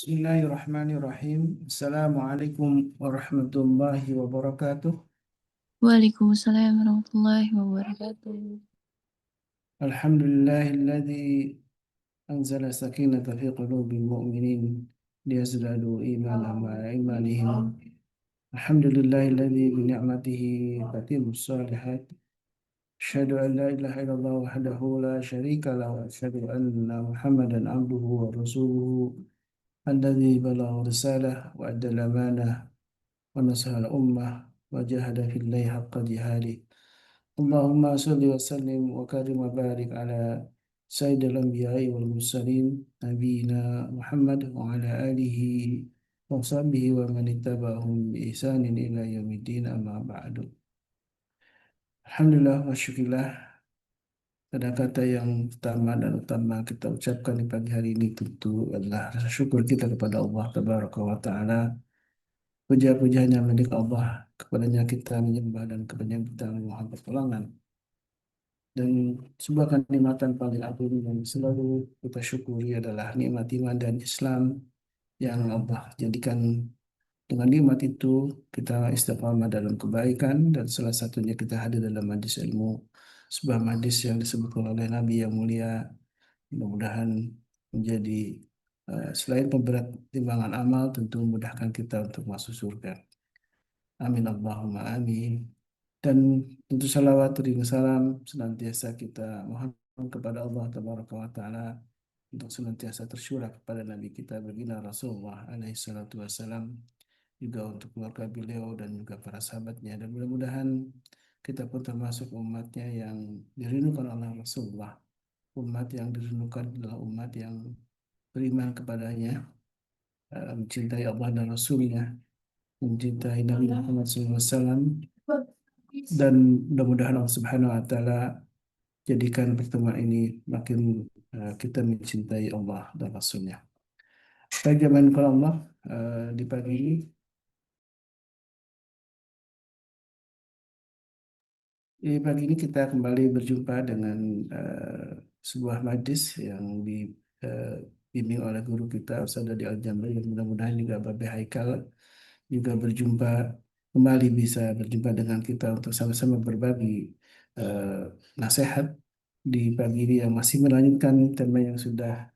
Bismillahirrahmanirrahim. Assalamualaikum warahmatullahi wabarakatuh. Waalaikumsalam warahmatullahi wabarakatuh. Alhamdulillahilladzi anzala sakinata fi qulubil mu'minin liyazdadu imanan ma'a imanihim. Alhamdulillahilladzi bi ni'matihi tatimmus shalihat. Asyhadu an la ilaha illallah wahdahu la syarika lahu wa asyhadu anna Muhammadan abduhu wa rasuluhu alladzi balagha risalah wa adda al-amanah wa nasaha al-ummah wa jahada fillahi haqqa jihadih. Allahumma salli wa sallim wa karim wa barik ala sayyidil anbiya'i wal mursalin nabiyina Muhammad wa ala alihi wa sahbihi wa man ittaba'ahum bi ihsanin ila yaumiddin amma ba'du. Alhamdulillah wa syukurillah, ada kata yang pertama dan utama kita ucapkan di pagi hari ini tentu adalah rasa syukur kita kepada Allah Tabaraka wa Ta'ala. Puja-pujanya milik Allah, kepadanya kita menyembah dan kepadanya kita memohon pertolongan. Dan sebuah kenikmatan paling agung yang selalu kita syukuri adalah nikmat iman dan Islam yang Allah jadikan. Dengan nikmat itu kita istiqamah dalam kebaikan, dan salah satunya kita hadir dalam majlis ilmu, sebuah majlis yang disebutkan oleh Nabi yang mulia. Mudah-mudahan menjadi selain pemberat timbangan amal, tentu memudahkan kita untuk masuk surga. Amin Allahumma amin. Dan tentu salawat dan salam senantiasa kita mohon kepada Allah Tabaraka wa Ta'ala untuk senantiasa tercurah kepada Nabi kita baginda Rasulullah alaihi salatu wassalam, juga untuk keluarga beliau dan juga para sahabatnya, dan mudah-mudahan kita pun termasuk umatnya yang dirindukan oleh Rasulullah. Umat yang dirindukan adalah umat yang beriman kepadanya, mencintai Allah dan Rasulnya, mencintai Nabi Muhammad SAW, dan mudah-mudahan Allah Subhanahu Wa Taala jadikan pertemuan ini makin kita mencintai Allah dan Rasulnya. Baik jemaah kalau Allah, di pagi ini kita kembali berjumpa dengan sebuah majlis yang dibimbing oleh guru kita Ustaz Dodi Al-Jamri, yang mudah-mudahan juga Babe Haikal juga berjumpa kembali, bisa berjumpa dengan kita untuk sama-sama berbagi eh, nasihat di pagi ini yang masih melanjutkan tema yang sudah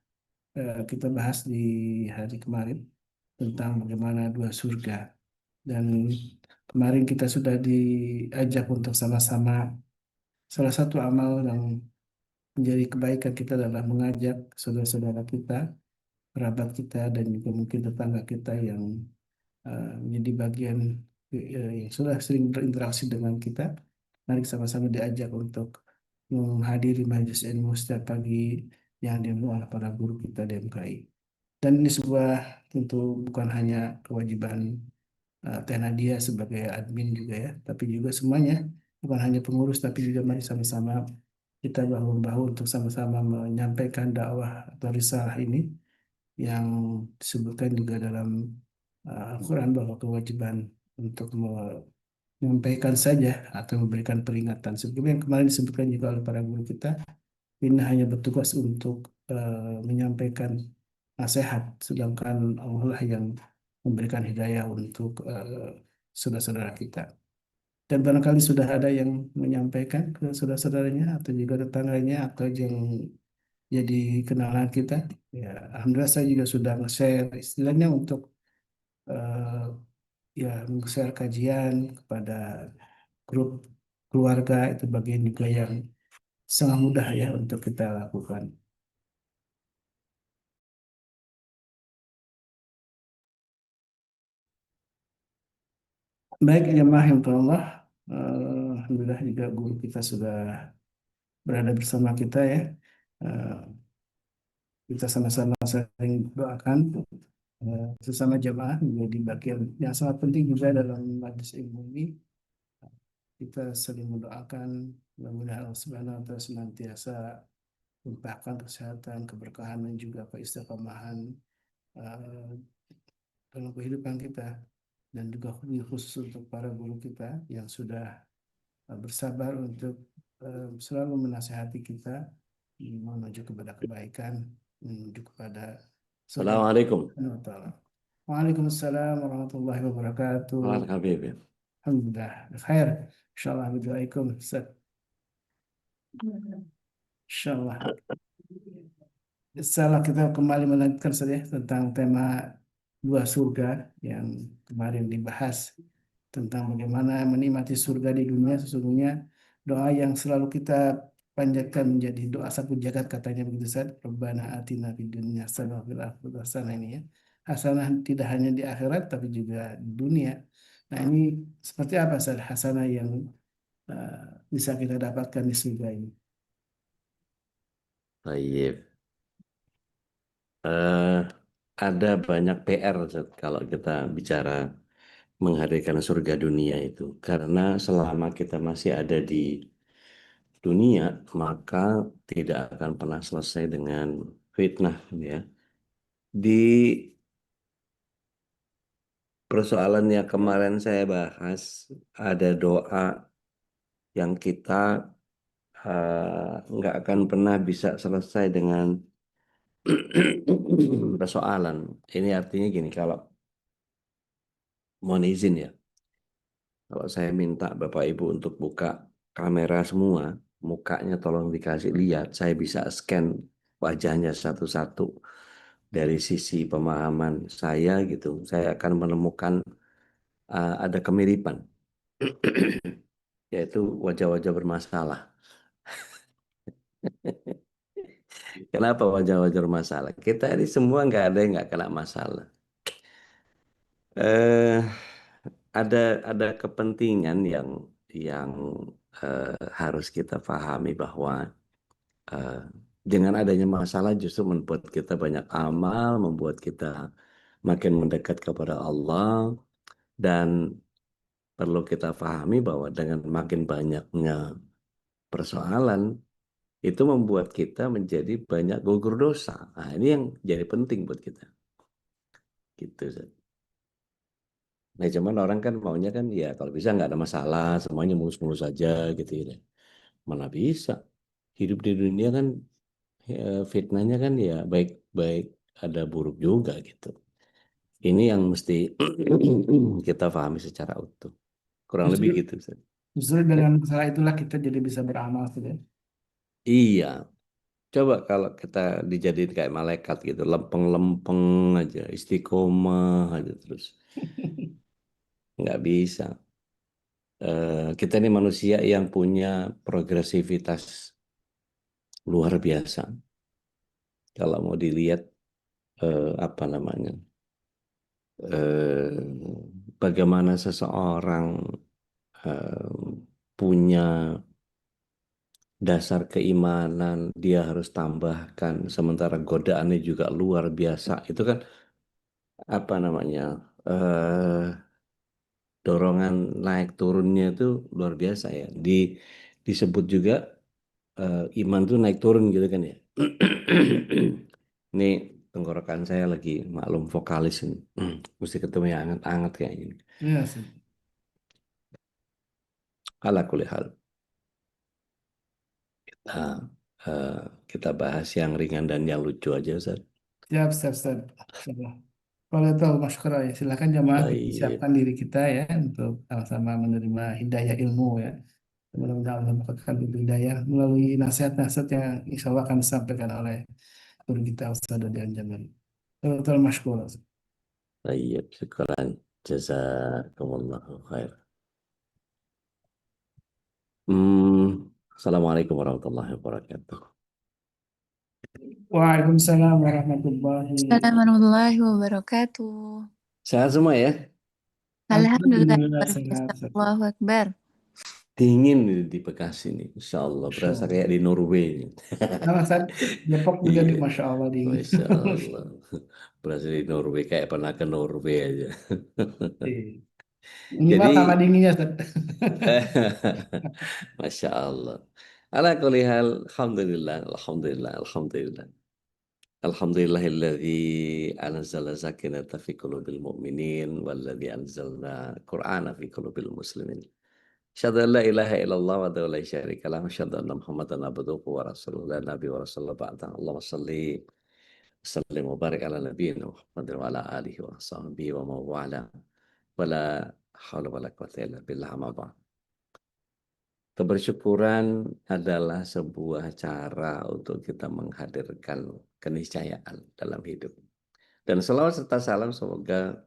kita bahas di hari kemarin tentang bagaimana dua surga. Dan kemarin kita sudah diajak untuk sama-sama, salah satu amal yang menjadi kebaikan kita adalah mengajak saudara-saudara kita, kerabat kita, dan juga mungkin tetangga kita yang menjadi bagian yang sudah sering berinteraksi dengan kita. Mari sama-sama diajak untuk menghadiri majelis ilmu setiap pagi yang dilakukan oleh para guru kita di MKI. Dan ini sebuah, tentu bukan hanya kewajiban Teh Nadia sebagai admin juga ya, tapi juga semuanya, bukan hanya pengurus, tapi juga mari sama-sama kita bahu-membahu untuk sama-sama menyampaikan dakwah atau risalah ini yang disebutkan juga dalam Al-Quran bahwa kewajiban untuk menyampaikan saja atau memberikan peringatan. Seperti yang kemarin disebutkan juga oleh para guru kita, ini hanya bertugas untuk menyampaikan nasihat, sedangkan Allah lah yang memberikan hidayah untuk saudara-saudara kita. Dan barangkali sudah ada yang menyampaikan ke saudara-saudaranya atau juga tetangganya atau yang jadi kenalan kita. Ya, alhamdulillah saya juga sudah nge-share istilahnya untuk eh, ya share kajian kepada grup keluarga, itu bagian juga yang sangat mudah ya untuk kita lakukan. Baik jemaah yang Allah, alhamdulillah juga guru kita sudah berada bersama kita ya. Eh, kita sama-sama saling doakan sesama jemaah menjadi bagian yang sangat penting juga dalam majlis ilmu ini. Kita saling mendoakan, mudah-mudahan Allah Subhanahu wa Ta'ala senantiasa limpahkan kesehatan, keberkahan, dan juga keistiqomahan eh, dalam kehidupan kita, dan juga khusus untuk para guru kita yang sudah bersabar untuk selalu menasihati kita menuju kepada kebaikan, menuju kepada Assalamualaikum. Subhanahu wa ta'ala. Waalaikumsalam warahmatullahi wabarakatuh. Malam Habib ya. Alhamdulillah, khair. Insyaallah biduaikum, Ustaz. Insyaallah. Salah kita kembali melanjutkan saja tentang tema dua surga yang kemarin dibahas tentang bagaimana menikmati surga di dunia. Sesungguhnya doa yang selalu kita panjatkan menjadi doa sapu jagat katanya begitu Ustaz. Rabbana atina fid dunya hasanah wa fil akhirati hasanah ini ya. Hasanah tidak hanya di akhirat tapi juga di dunia. Nah ini seperti apa Ustaz hasanah yang eh, bisa kita dapatkan di surga ini? Baik. Eh, ada banyak PR Ustaz, kalau kita bicara menghadirkan surga dunia itu. Karena selama kita masih ada di dunia, maka tidak akan pernah selesai dengan fitnah ya. Di persoalan yang kemarin saya bahas, ada doa yang kita nggak akan pernah bisa selesai dengan persoalan. Ini artinya gini, kalau mohon izin ya, kalau saya minta Bapak Ibu untuk buka kamera semua, mukanya tolong dikasih lihat, saya bisa scan wajahnya satu-satu dari sisi pemahaman saya gitu. Saya akan menemukan ada kemiripan, yaitu wajah-wajah bermasalah. Kenapa wajah-wajah bermasalah? Kita ini semua nggak ada yang nggak kena masalah. Eh, ada ada kepentingan yang harus kita pahami bahwa eh, dengan adanya masalah justru membuat kita banyak amal, membuat kita makin mendekat kepada Allah, dan perlu kita pahami bahwa dengan makin banyaknya persoalan itu membuat kita menjadi banyak gugur dosa. Nah, ini yang jadi penting buat kita. Gitu. Zat. Nah, cuman orang kan maunya kan ya kalau bisa nggak ada masalah, semuanya mulus-mulus aja gitu ya. Mana bisa. Hidup di dunia kan fitnahnya kan ya baik-baik ada buruk juga gitu. Ini yang mesti kita pahami secara utuh. Kurang lebih Justru, gitu, Ustaz. justru Ya? dengan masalah itulah kita jadi bisa beramal gitu. Iya. Coba kalau kita dijadiin kayak malaikat gitu, lempeng-lempeng aja, istiqomah aja terus. Nggak bisa. Kita ini manusia yang punya progresivitas luar biasa. Kalau mau dilihat apa namanya, eh, bagaimana seseorang eh, punya dasar keimanan, dia harus tambahkan, sementara godaannya juga luar biasa. Itu kan apa namanya, eh, dorongan naik turunnya itu luar biasa ya. Disebut juga iman tuh naik turun gitu kan ya. Ini tenggorokan saya lagi maklum vokalis ini. Mesti ketemu yang hangat-hangat kayak gini. Ya, Ustaz. Ala kulli hal. Nah, eh, kita bahas yang ringan dan yang lucu aja, Ustaz. Siap, siap, siap. Insyaallah. Kalau tahu Mas Kura ya, silakan jamaah kita Baik, siapkan diri kita ya untuk sama-sama menerima hidayah ilmu ya. Mudah-mudahan Allah mendapatkan hidayah melalui nasihat-nasihat yang insya Allah akan disampaikan oleh guru kita Ustaz Dodi Anjaman. Betul Mas Kura. baik. Syukuran. Jazakumullahu khair. Assalamualaikum warahmatullahi wabarakatuh. Waalaikumsalam warahmatullahi Assalamualaikum warahmatullahi wabarakatuh. Sehat semua ya? Alhamdulillah, Alhamdulillah luar biasa. sehat. Sehat. Allahu Akbar. Dingin di Bekasi nih. Insya Allah. Masya Berasa Allah. kayak di Norway nih. Sama Ustaz, Depok juga di Iya. Masya Allah dingin. Masya Allah. Berasa di Norway. Kayak pernah ke Norway aja. Iya. Ini mah sama Jadi, dinginnya Ustaz. Masya Allah. Ala kulli hal, Alhamdulillah, Alhamdulillah, Alhamdulillah. Alhamdulillahilladzi anzala sakinata fi qulubil mu'minin walladzi anzalna Qur'ana fi qulubil muslimin. Asyhadu an la ilaha illallah wa la syarika lah wa asyhadu anna Muhammadan abduhu wa rasuluhu la nabi wa rasulullah ba'da. Allahumma shalli Sallim wa barik ala nabiyina Muhammadin wa ala alihi wa sahbihi wa mawala. Wala haula wala quwata illa billah, amma ba'd. Kebersyukuran adalah sebuah cara untuk kita menghadirkan keniscayaan dalam hidup. Dan selawat serta salam semoga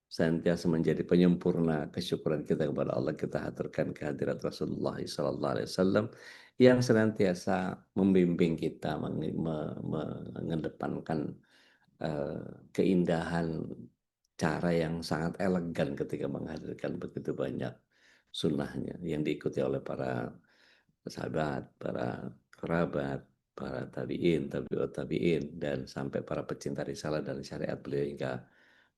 senantiasa menjadi penyempurna kesyukuran kita kepada Allah. Kita haturkan kehadirat Rasulullah SAW yang senantiasa membimbing kita mengedepankan keindahan cara yang sangat elegan ketika menghadirkan begitu banyak sunnahnya yang diikuti oleh para sahabat, para kerabat, para tabi'in, tabi'ut tabi'in, dan sampai para pecinta risalah dan syariat beliau hingga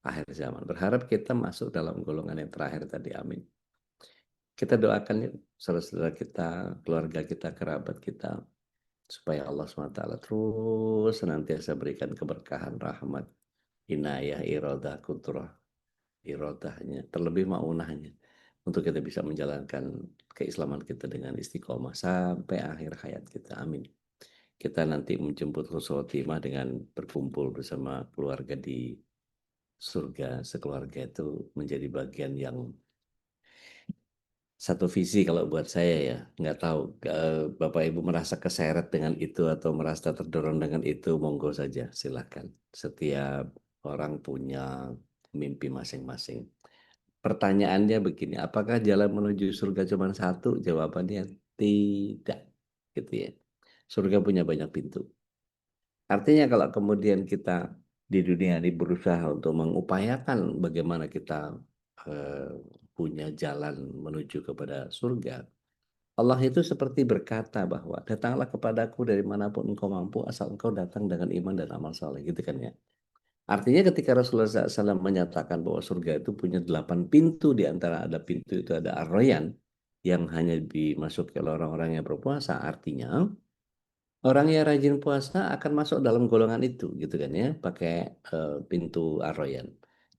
akhir zaman. Berharap kita masuk dalam golongan yang terakhir tadi, amin. Kita doakan yuk saudara-saudara kita, keluarga kita, kerabat kita, supaya Allah SWT terus senantiasa berikan keberkahan, rahmat, inayah, iradah, kudrah, iradahnya, terlebih maunahnya, untuk kita bisa menjalankan keislaman kita dengan istiqomah sampai akhir hayat kita, amin. Kita nanti menjemput husnul khotimah dengan berkumpul bersama keluarga di surga sekeluarga, itu menjadi bagian yang satu visi kalau buat saya ya. Nggak tahu Bapak Ibu merasa keseret dengan itu atau merasa terdorong dengan itu, monggo saja, silakan. Setiap orang punya mimpi masing-masing. Pertanyaannya begini, apakah jalan menuju surga cuma satu? Jawabannya tidak, gitu ya. Surga punya banyak pintu. Artinya kalau kemudian kita di dunia ini berusaha untuk mengupayakan bagaimana kita punya jalan menuju kepada surga, Allah itu seperti berkata bahwa datanglah kepadaku dari manapun engkau mampu asal engkau datang dengan iman dan amal soleh, gitu kan ya. Artinya ketika Rasulullah SAW menyatakan bahwa surga itu punya 8 pintu, di antara ada pintu itu ada Ar-Rayyan yang hanya dimasuki oleh orang-orang yang berpuasa, artinya orang yang rajin puasa akan masuk dalam golongan itu, gitu kan ya, pakai pintu Ar-Rayyan.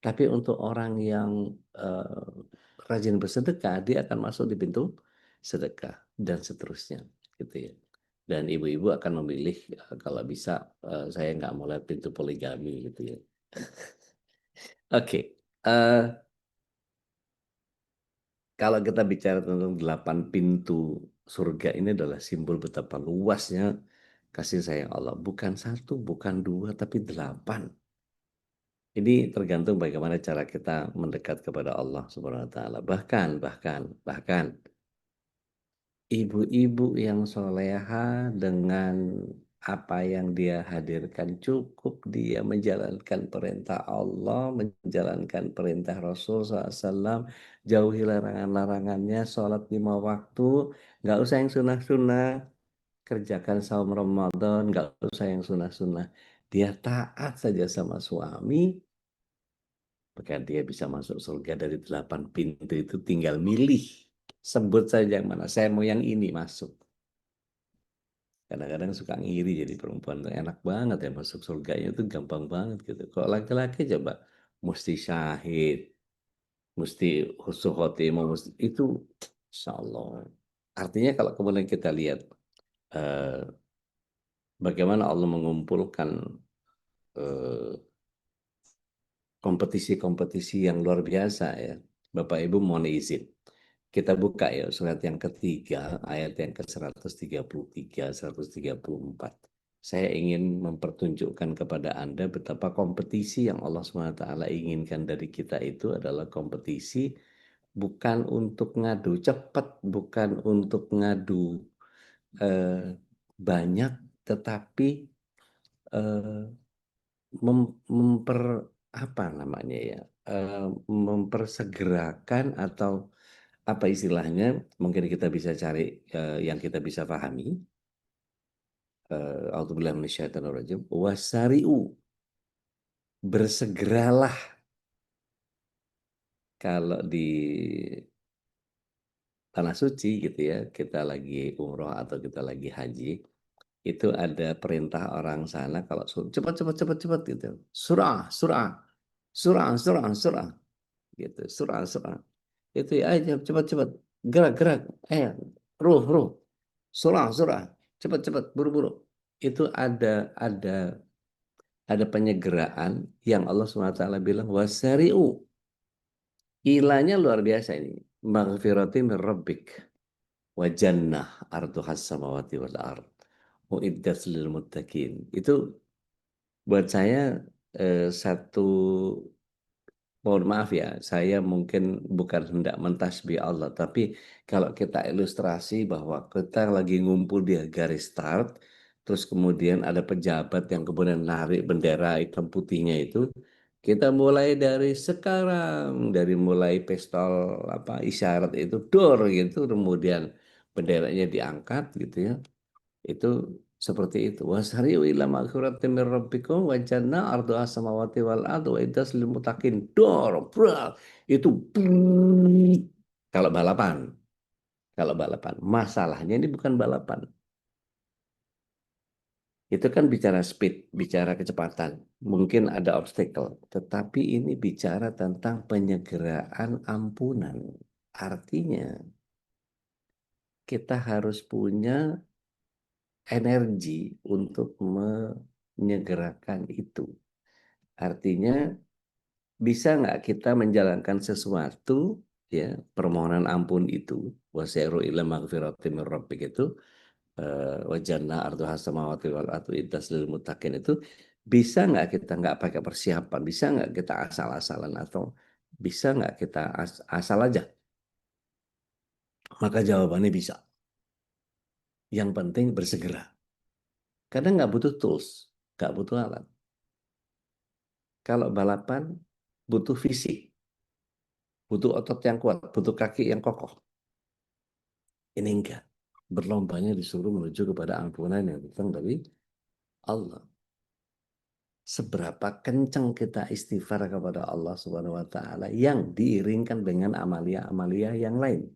Tapi untuk orang yang rajin bersedekah, dia akan masuk di pintu sedekah dan seterusnya, gitu ya. Dan ibu-ibu akan memilih kalau bisa saya nggak mau lihat pintu poligami, gitu ya. Oke, kalau kita bicara tentang 8 pintu surga, ini adalah simbol betapa luasnya kasih sayang Allah. Bukan satu, bukan dua, tapi 8. Ini tergantung bagaimana cara kita mendekat kepada Allah Subhanahu wa taala. Bahkan ibu-ibu yang soleha dengan apa yang dia hadirkan, cukup dia menjalankan perintah Allah, menjalankan perintah Rasul SAW, jauhi larangan-larangannya, sholat 5 waktu, nggak usah yang sunnah-sunnah, kerjakan saum Ramadan, nggak usah yang sunnah-sunnah. Dia taat saja sama suami, maka dia bisa masuk surga dari 8 pintu itu, tinggal milih. Sebut saja yang mana, saya mau yang ini masuk. Kadang-kadang suka ngiri jadi perempuan tuh enak banget ya masuk surganya itu gampang banget gitu. Kalau laki-laki coba mesti syahid, mesti husnul khotimah, mesti itu insya Allah. Artinya kalau kemudian kita lihat bagaimana Allah mengumpulkan kompetisi-kompetisi yang luar biasa ya. Bapak Ibu mohon izin. Kita buka ya surat yang ketiga, ayat yang ke-133, 134. Saya ingin mempertunjukkan kepada Anda betapa kompetisi yang Allah SWT inginkan dari kita itu adalah kompetisi bukan untuk ngadu cepat, bukan untuk ngadu banyak, tetapi apa namanya ya, mempersegerakan atau apa istilahnya, mungkin kita bisa cari yang kita bisa pahami. A'udzubillahi minasyaitonirrajim. Wasari'u, bersegeralah. Kalau di tanah suci gitu ya, kita lagi umroh atau kita lagi haji, itu ada perintah orang sana kalau cepat cepat cepat cepat gitu. Surah, surah, surah, surah, surah gitu. Surah, surah. Itu ya, ayo cepat cepat, gerak gerak, ayo, ruh ruh, surah surah, cepat cepat, buru buru. Itu ada ada penyegeraan yang Allah SWT bilang wasari'u. Ilanya luar biasa ini. Maghfirati min rabbik wa jannah arduhas samawati wal ard. Uiddat lil muttaqin. Itu buat saya satu, mohon maaf ya, saya mungkin bukan hendak mentasbih Allah, tapi kalau kita ilustrasi bahwa kita lagi ngumpul di garis start, terus kemudian ada pejabat yang kemudian narik bendera hitam putihnya itu, kita mulai dari sekarang, dari mulai pistol apa isyarat itu door gitu, kemudian benderanya diangkat gitu ya. Itu seperti itu. Wasari'u ila maghfiratin min rabbikum wa jannah arduha samawati wal ardu wa iddas lil muttaqin. Dor, brak. Itu brrrr. Kalau balapan. Kalau balapan. Masalahnya ini bukan balapan. Itu kan bicara speed, bicara kecepatan. Mungkin ada obstacle. Tetapi ini bicara tentang penyegeraan ampunan. Artinya kita harus punya energi untuk menyegerakan itu. Artinya bisa nggak kita menjalankan sesuatu ya permohonan ampun itu wasairu ila magfirati min rabbik itu wajana arduha samawati wal ardu iddas lil muttaqin itu bisa nggak kita nggak pakai persiapan, bisa nggak kita asal-asalan atau bisa nggak kita asal aja? Maka jawabannya bisa. Yang penting bersegera. Kadang nggak butuh tools, nggak butuh alat. Kalau balapan butuh fisik, butuh otot yang kuat, butuh kaki yang kokoh. Ini enggak. Berlombanya disuruh menuju kepada ampunan yang datang dari Allah. Seberapa kencang kita istighfar kepada Allah Subhanahu wa taala yang diiringkan dengan amalia-amalia yang lain.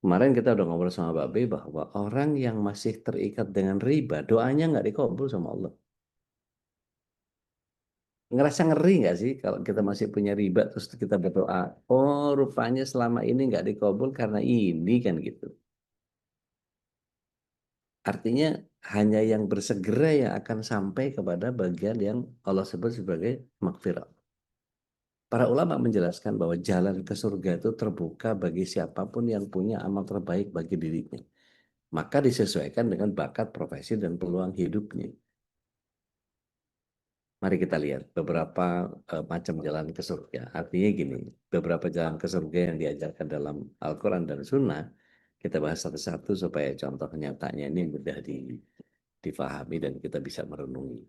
Kemarin kita udah ngobrol sama Babe bahwa orang yang masih terikat dengan riba, doanya nggak dikabul sama Allah. Ngerasa ngeri nggak sih kalau kita masih punya riba terus kita berdoa, oh rupanya selama ini nggak dikabul karena ini kan gitu. Artinya hanya yang bersegera yang akan sampai kepada bagian yang Allah sebut sebagai maghfirah. Para ulama menjelaskan bahwa jalan ke surga itu terbuka bagi siapapun yang punya amal terbaik bagi dirinya. Maka disesuaikan dengan bakat, profesi, dan peluang hidupnya. Mari kita lihat beberapa macam jalan ke surga. Artinya gini, beberapa jalan ke surga yang diajarkan dalam Al-Quran dan Sunnah, kita bahas satu-satu supaya contoh nyatanya ini mudah difahami dan kita bisa merenungi.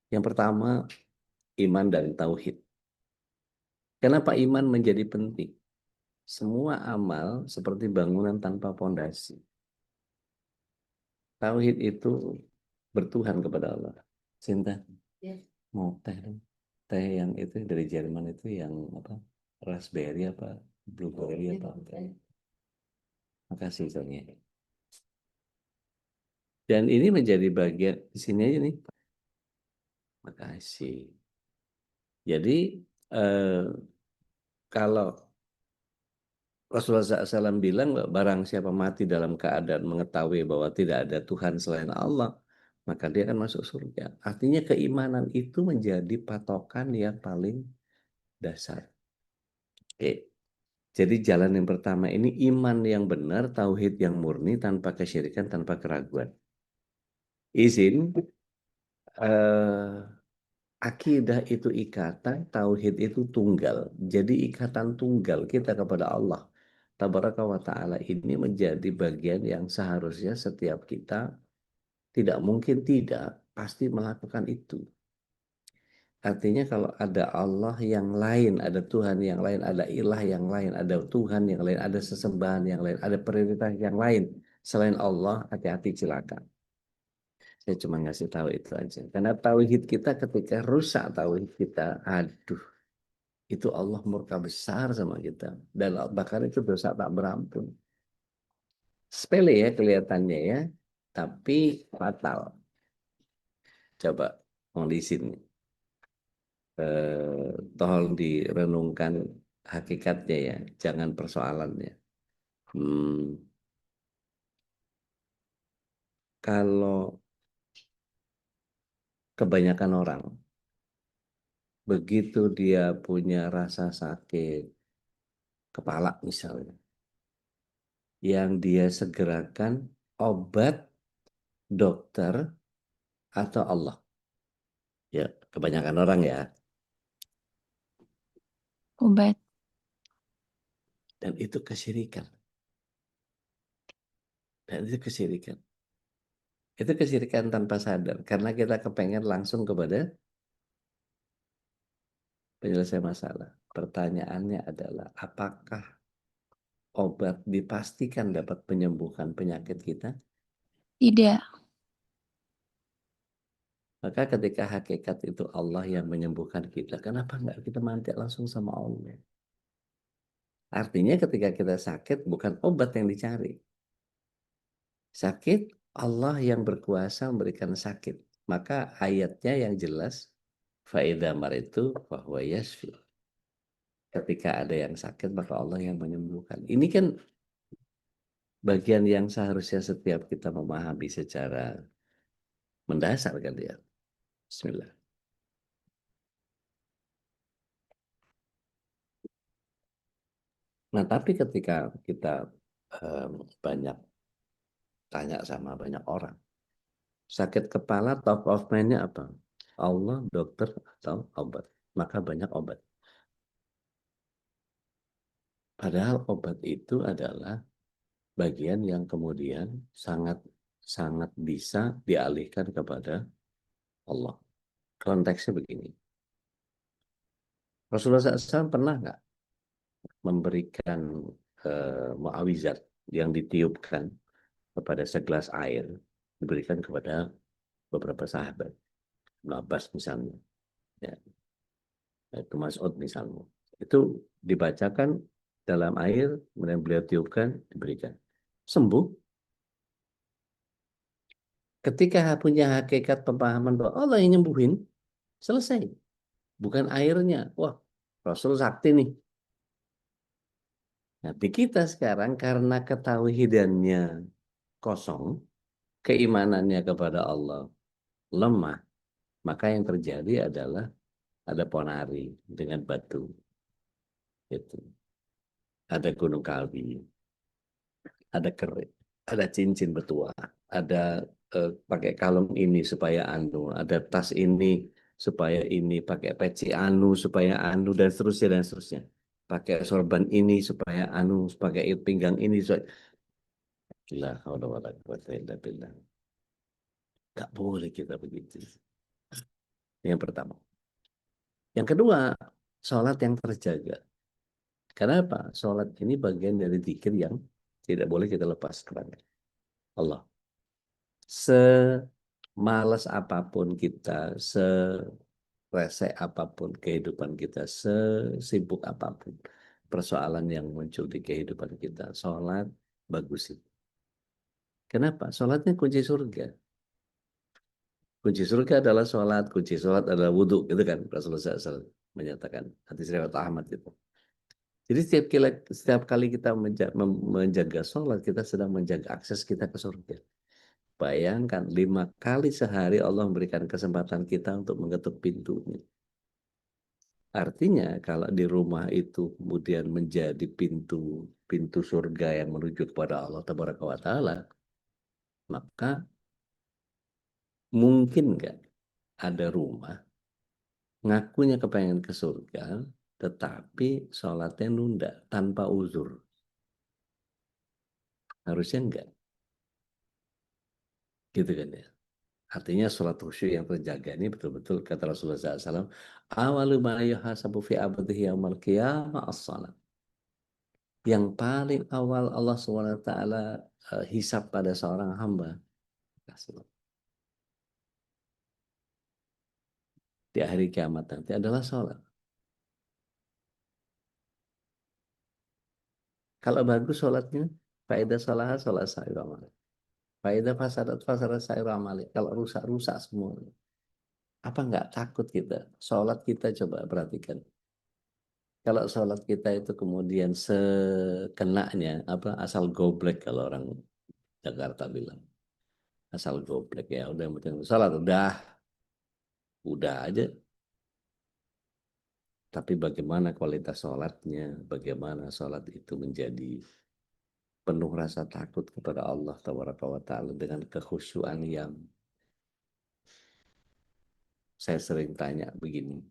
Yang pertama, iman dan tauhid. Kenapa iman menjadi penting? Semua amal seperti bangunan tanpa pondasi. Tauhid itu bertuhan kepada Allah. Cinta, mau teh dong. Teh yang itu dari Jerman itu yang apa? Raspberry apa? Blueberry apa? Makasih Sonia. Dan ini menjadi bagian di sini aja nih. Makasih. Jadi kalau Rasulullah SAW bilang barang siapa mati dalam keadaan mengetahui bahwa tidak ada Tuhan selain Allah, maka dia akan masuk surga. Artinya keimanan itu menjadi patokan yang paling dasar. Oke. Jadi jalan yang pertama ini iman yang benar, tauhid yang murni tanpa kesyirikan, tanpa keraguan. Izin, eh, akidah itu ikatan, tauhid itu tunggal. Jadi ikatan tunggal kita kepada Allah Tabaraka wa ta'ala ini menjadi bagian yang seharusnya setiap kita tidak mungkin tidak pasti melakukan itu. Artinya kalau ada Allah yang lain, ada Tuhan yang lain, ada ilah yang lain, ada Tuhan yang lain, ada sesembahan yang lain, ada prioritas yang lain selain Allah, hati-hati celaka. Saya cuma ngasih tahu itu aja. Karena tauhid kita ketika rusak tauhid kita, aduh, itu Allah murka besar sama kita. Dan bahkan itu dosa tak berampun. Sepele ya kelihatannya ya, tapi fatal. Coba mau di sini. Tolong direnungkan hakikatnya ya, jangan persoalannya. Hmm, kalau kebanyakan orang, begitu dia punya rasa sakit kepala misalnya, yang dia segerakan obat, dokter, atau Allah. Ya, kebanyakan orang ya. Obat. Dan itu kesyirikan. Dan itu kesyirikan. Itu kesyirikan tanpa sadar. Karena kita kepengen langsung kepada penyelesaian masalah. Pertanyaannya adalah, apakah obat dipastikan dapat menyembuhkan penyakit kita? Tidak. Maka ketika hakikat itu Allah yang menyembuhkan kita, kenapa nggak kita mantik langsung sama Allah? Artinya ketika kita sakit, bukan obat yang dicari. Sakit, Allah yang berkuasa memberikan sakit. Maka ayatnya yang jelas, faida maritu fahuwa yashfi. Ketika ada yang sakit, maka Allah yang menyembuhkan. Ini kan bagian yang seharusnya setiap kita memahami secara mendasar kan ya. Bismillah. Nah, tapi ketika kita banyak tanya sama banyak orang, sakit kepala top of mind-nya apa? Allah, dokter, atau obat. Maka banyak obat. Padahal obat itu adalah bagian yang kemudian sangat sangat bisa dialihkan kepada Allah. Konteksnya begini. Rasulullah SAW pernah nggak memberikan muawizat yang ditiupkan kepada segelas air, diberikan kepada beberapa sahabat, Ibnu Abbas misalnya, ya, itu Mas'ud misalnya, itu dibacakan dalam air, kemudian beliau tiupkan, diberikan, sembuh. Ketika punya hakikat pemahaman bahwa Allah yang nyembuhin, selesai. Bukan airnya. Wah, Rasul sakti nih. Nah, di kita sekarang karena ketauhidannya kosong, keimanannya kepada Allah lemah, maka yang terjadi adalah ada ponari dengan batu. Itu. Ada gunung kawi, ada kerik, ada cincin bertuah, ada pakai kalung ini supaya anu, ada tas ini supaya ini, pakai peci anu supaya anu, dan seterusnya dan seterusnya. Pakai sorban ini supaya anu, pakai pinggang ini supaya la haula wala quwata illa billah. Gak boleh kita begitu. Yang pertama. Yang kedua, sholat yang terjaga. Kenapa? Sholat ini bagian dari zikir yang tidak boleh kita lepas kepada Allah. Semalas apapun kita, seresek apapun kehidupan kita, sesibuk apapun persoalan yang muncul di kehidupan kita, sholat bagus sih. Kenapa? Sholatnya kunci surga. Kunci surga adalah sholat, kunci sholat adalah wudhu, gitu kan Rasulullah SAW menyatakan, hadis riwayat Ahmad itu. Jadi setiap kali kita menjaga sholat, kita sedang menjaga akses kita ke surga. Bayangkan 5 kali sehari Allah memberikan kesempatan kita untuk mengetuk pintunya. Artinya kalau di rumah itu kemudian menjadi pintu surga yang menuju kepada Allah Tabaraka wa Ta'ala, maka mungkin nggak ada rumah ngakunya kepengen ke surga, tetapi sholatnya nunda tanpa uzur. Harusnya enggak. Gitu kan ya. Artinya sholat khusyuk yang terjaga ini betul-betul kata Rasulullah SAW, awalu ma yuhasabu fi abdihi yaumal qiyamah as-salat. Yang paling awal Allah SWT hisab pada seorang hamba. Di hari kiamat nanti adalah sholat. Kalau bagus sholatnya, faedah salaha sholat sa'ir amal. Faedah fasadat sa'ir amal. Kalau rusak-rusak semua. Apa nggak takut kita? Sholat kita coba perhatikan. Kalau sholat kita itu kemudian sekenanya, apa asal goblek kalau orang Jakarta bilang. Asal goblek ya, udah yang penting sholat, udah. udah aja. Tapi bagaimana kualitas sholatnya, bagaimana sholat itu menjadi penuh rasa takut kepada Allah Tabaraka wa Ta'ala dengan kekhusyuan yang saya sering tanya begini,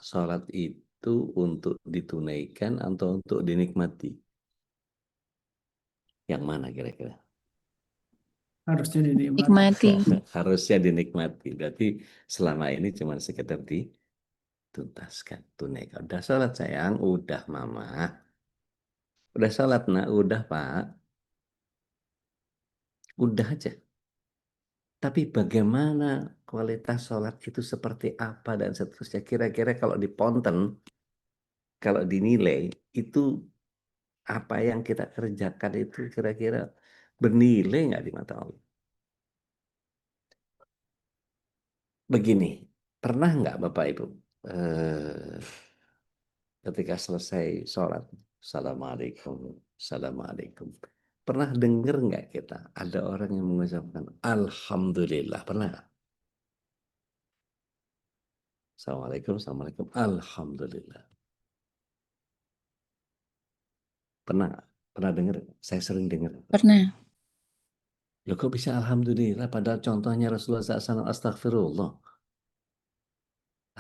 sholat itu untuk ditunaikan atau untuk dinikmati? Yang mana kira-kira? Harusnya dinikmati. Nikmati. Harusnya dinikmati. Berarti selama ini cuma sekedar dituntaskan, tunaikan. Udah sholat sayang, udah mama. Udah sholat nak, udah pak. Udah aja. Tapi bagaimana kualitas sholat itu seperti apa dan seterusnya. Kira-kira kalau di Ponten, kalau dinilai, itu apa yang kita kerjakan itu kira-kira bernilai nggak di mata Allah? Begini, pernah nggak Bapak Ibu eh, ketika selesai sholat, Assalamualaikum, Assalamualaikum. Pernah dengar nggak kita ada orang yang mengucapkan Alhamdulillah? Pernah nggak? Assalamualaikum, Assalamualaikum, Alhamdulillah. Pernah nggak? Pernah dengar? Saya sering dengar. Pernah. Loh kok bisa Alhamdulillah? Padahal contohnya Rasulullah SAW, Astagfirullah.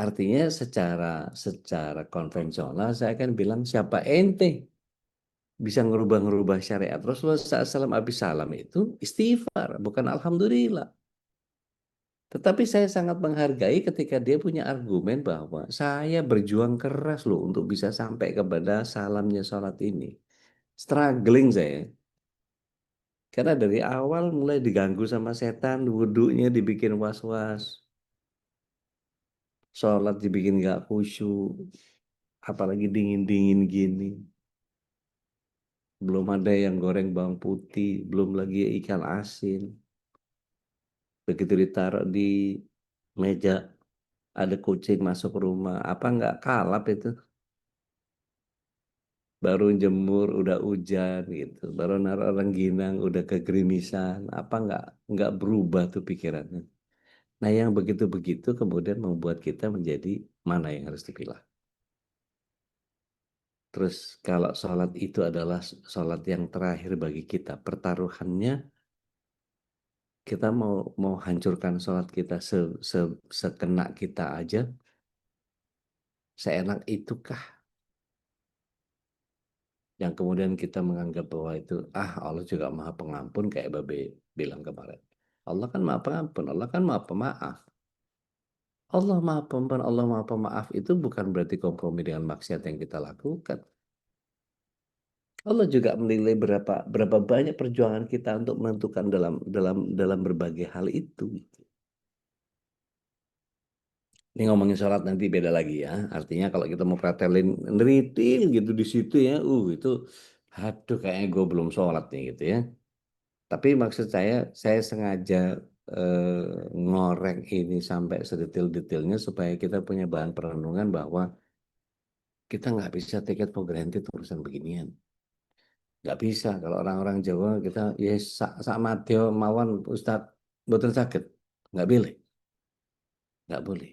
Artinya secara konvensional saya akan bilang siapa ente bisa ngerubah-ngerubah syariat. Rasulullah SAW habis salam itu istighfar, bukan Alhamdulillah. Tetapi saya sangat menghargai ketika dia punya argumen bahwa saya berjuang keras loh untuk bisa sampai kepada salamnya sholat ini. Struggling saya. Karena dari awal mulai diganggu sama setan, wudhunya dibikin was-was, sholat dibikin gak khusyuk, apalagi dingin-dingin gini. Belum ada yang goreng bawang putih, belum lagi ikan asin. Begitu ditaruh di meja, ada kucing masuk rumah. Apa nggak kalap itu? Baru jemur udah hujan gitu. Baru naruh rengginang udah kegerimisan. Apa nggak berubah tuh pikirannya. Nah yang begitu-begitu kemudian membuat kita menjadi mana yang harus dipilah. Terus kalau sholat itu adalah sholat yang terakhir bagi kita, pertaruhannya kita mau hancurkan sholat kita sekena kita aja, seenak itukah yang kemudian kita menganggap bahwa itu Allah juga maha pengampun kayak Babe bilang kemarin. Allah kan maha pengampun, Allah kan maha pemaaf. Allah maha pengampun, Allah maha pemaaf itu bukan berarti kompromi dengan maksiat yang kita lakukan. Allah juga menilai berapa banyak perjuangan kita untuk menentukan dalam berbagai hal itu. Ini ngomongin sholat nanti beda lagi ya. Artinya kalau kita mau pretelin neritil gitu di situ ya, itu, aduh kayaknya gue belum sholat nih gitu ya. Tapi maksud saya sengaja ngorek ini sampai sedetail-detailnya supaya kita punya bahan perenungan bahwa kita nggak bisa take it for granted urusan beginian. Nggak bisa kalau orang-orang Jawa kita ya sak madya mawon Ustadz mboten saged. Nggak boleh, nggak boleh.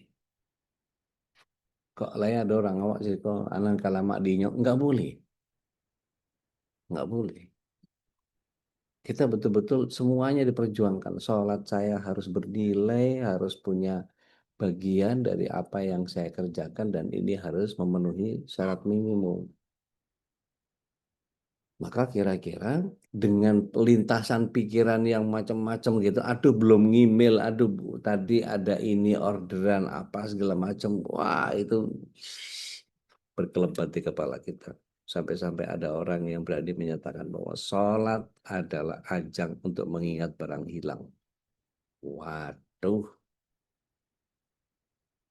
Kok lain ada orang awak sih kok anak kalamak dinyok nggak boleh, nggak boleh. Kita betul-betul semuanya diperjuangkan. Sholat saya harus bernilai, harus punya bagian dari apa yang saya kerjakan dan ini harus memenuhi syarat minimum. Maka kira-kira dengan lintasan pikiran yang macam-macam gitu, aduh belum ngimil, aduh Bu, tadi ada ini orderan apa segala macam, wah itu berkelebat di kepala kita. Sampai-sampai ada orang yang berani menyatakan bahwa sholat adalah ajang untuk mengingat barang hilang. Waduh,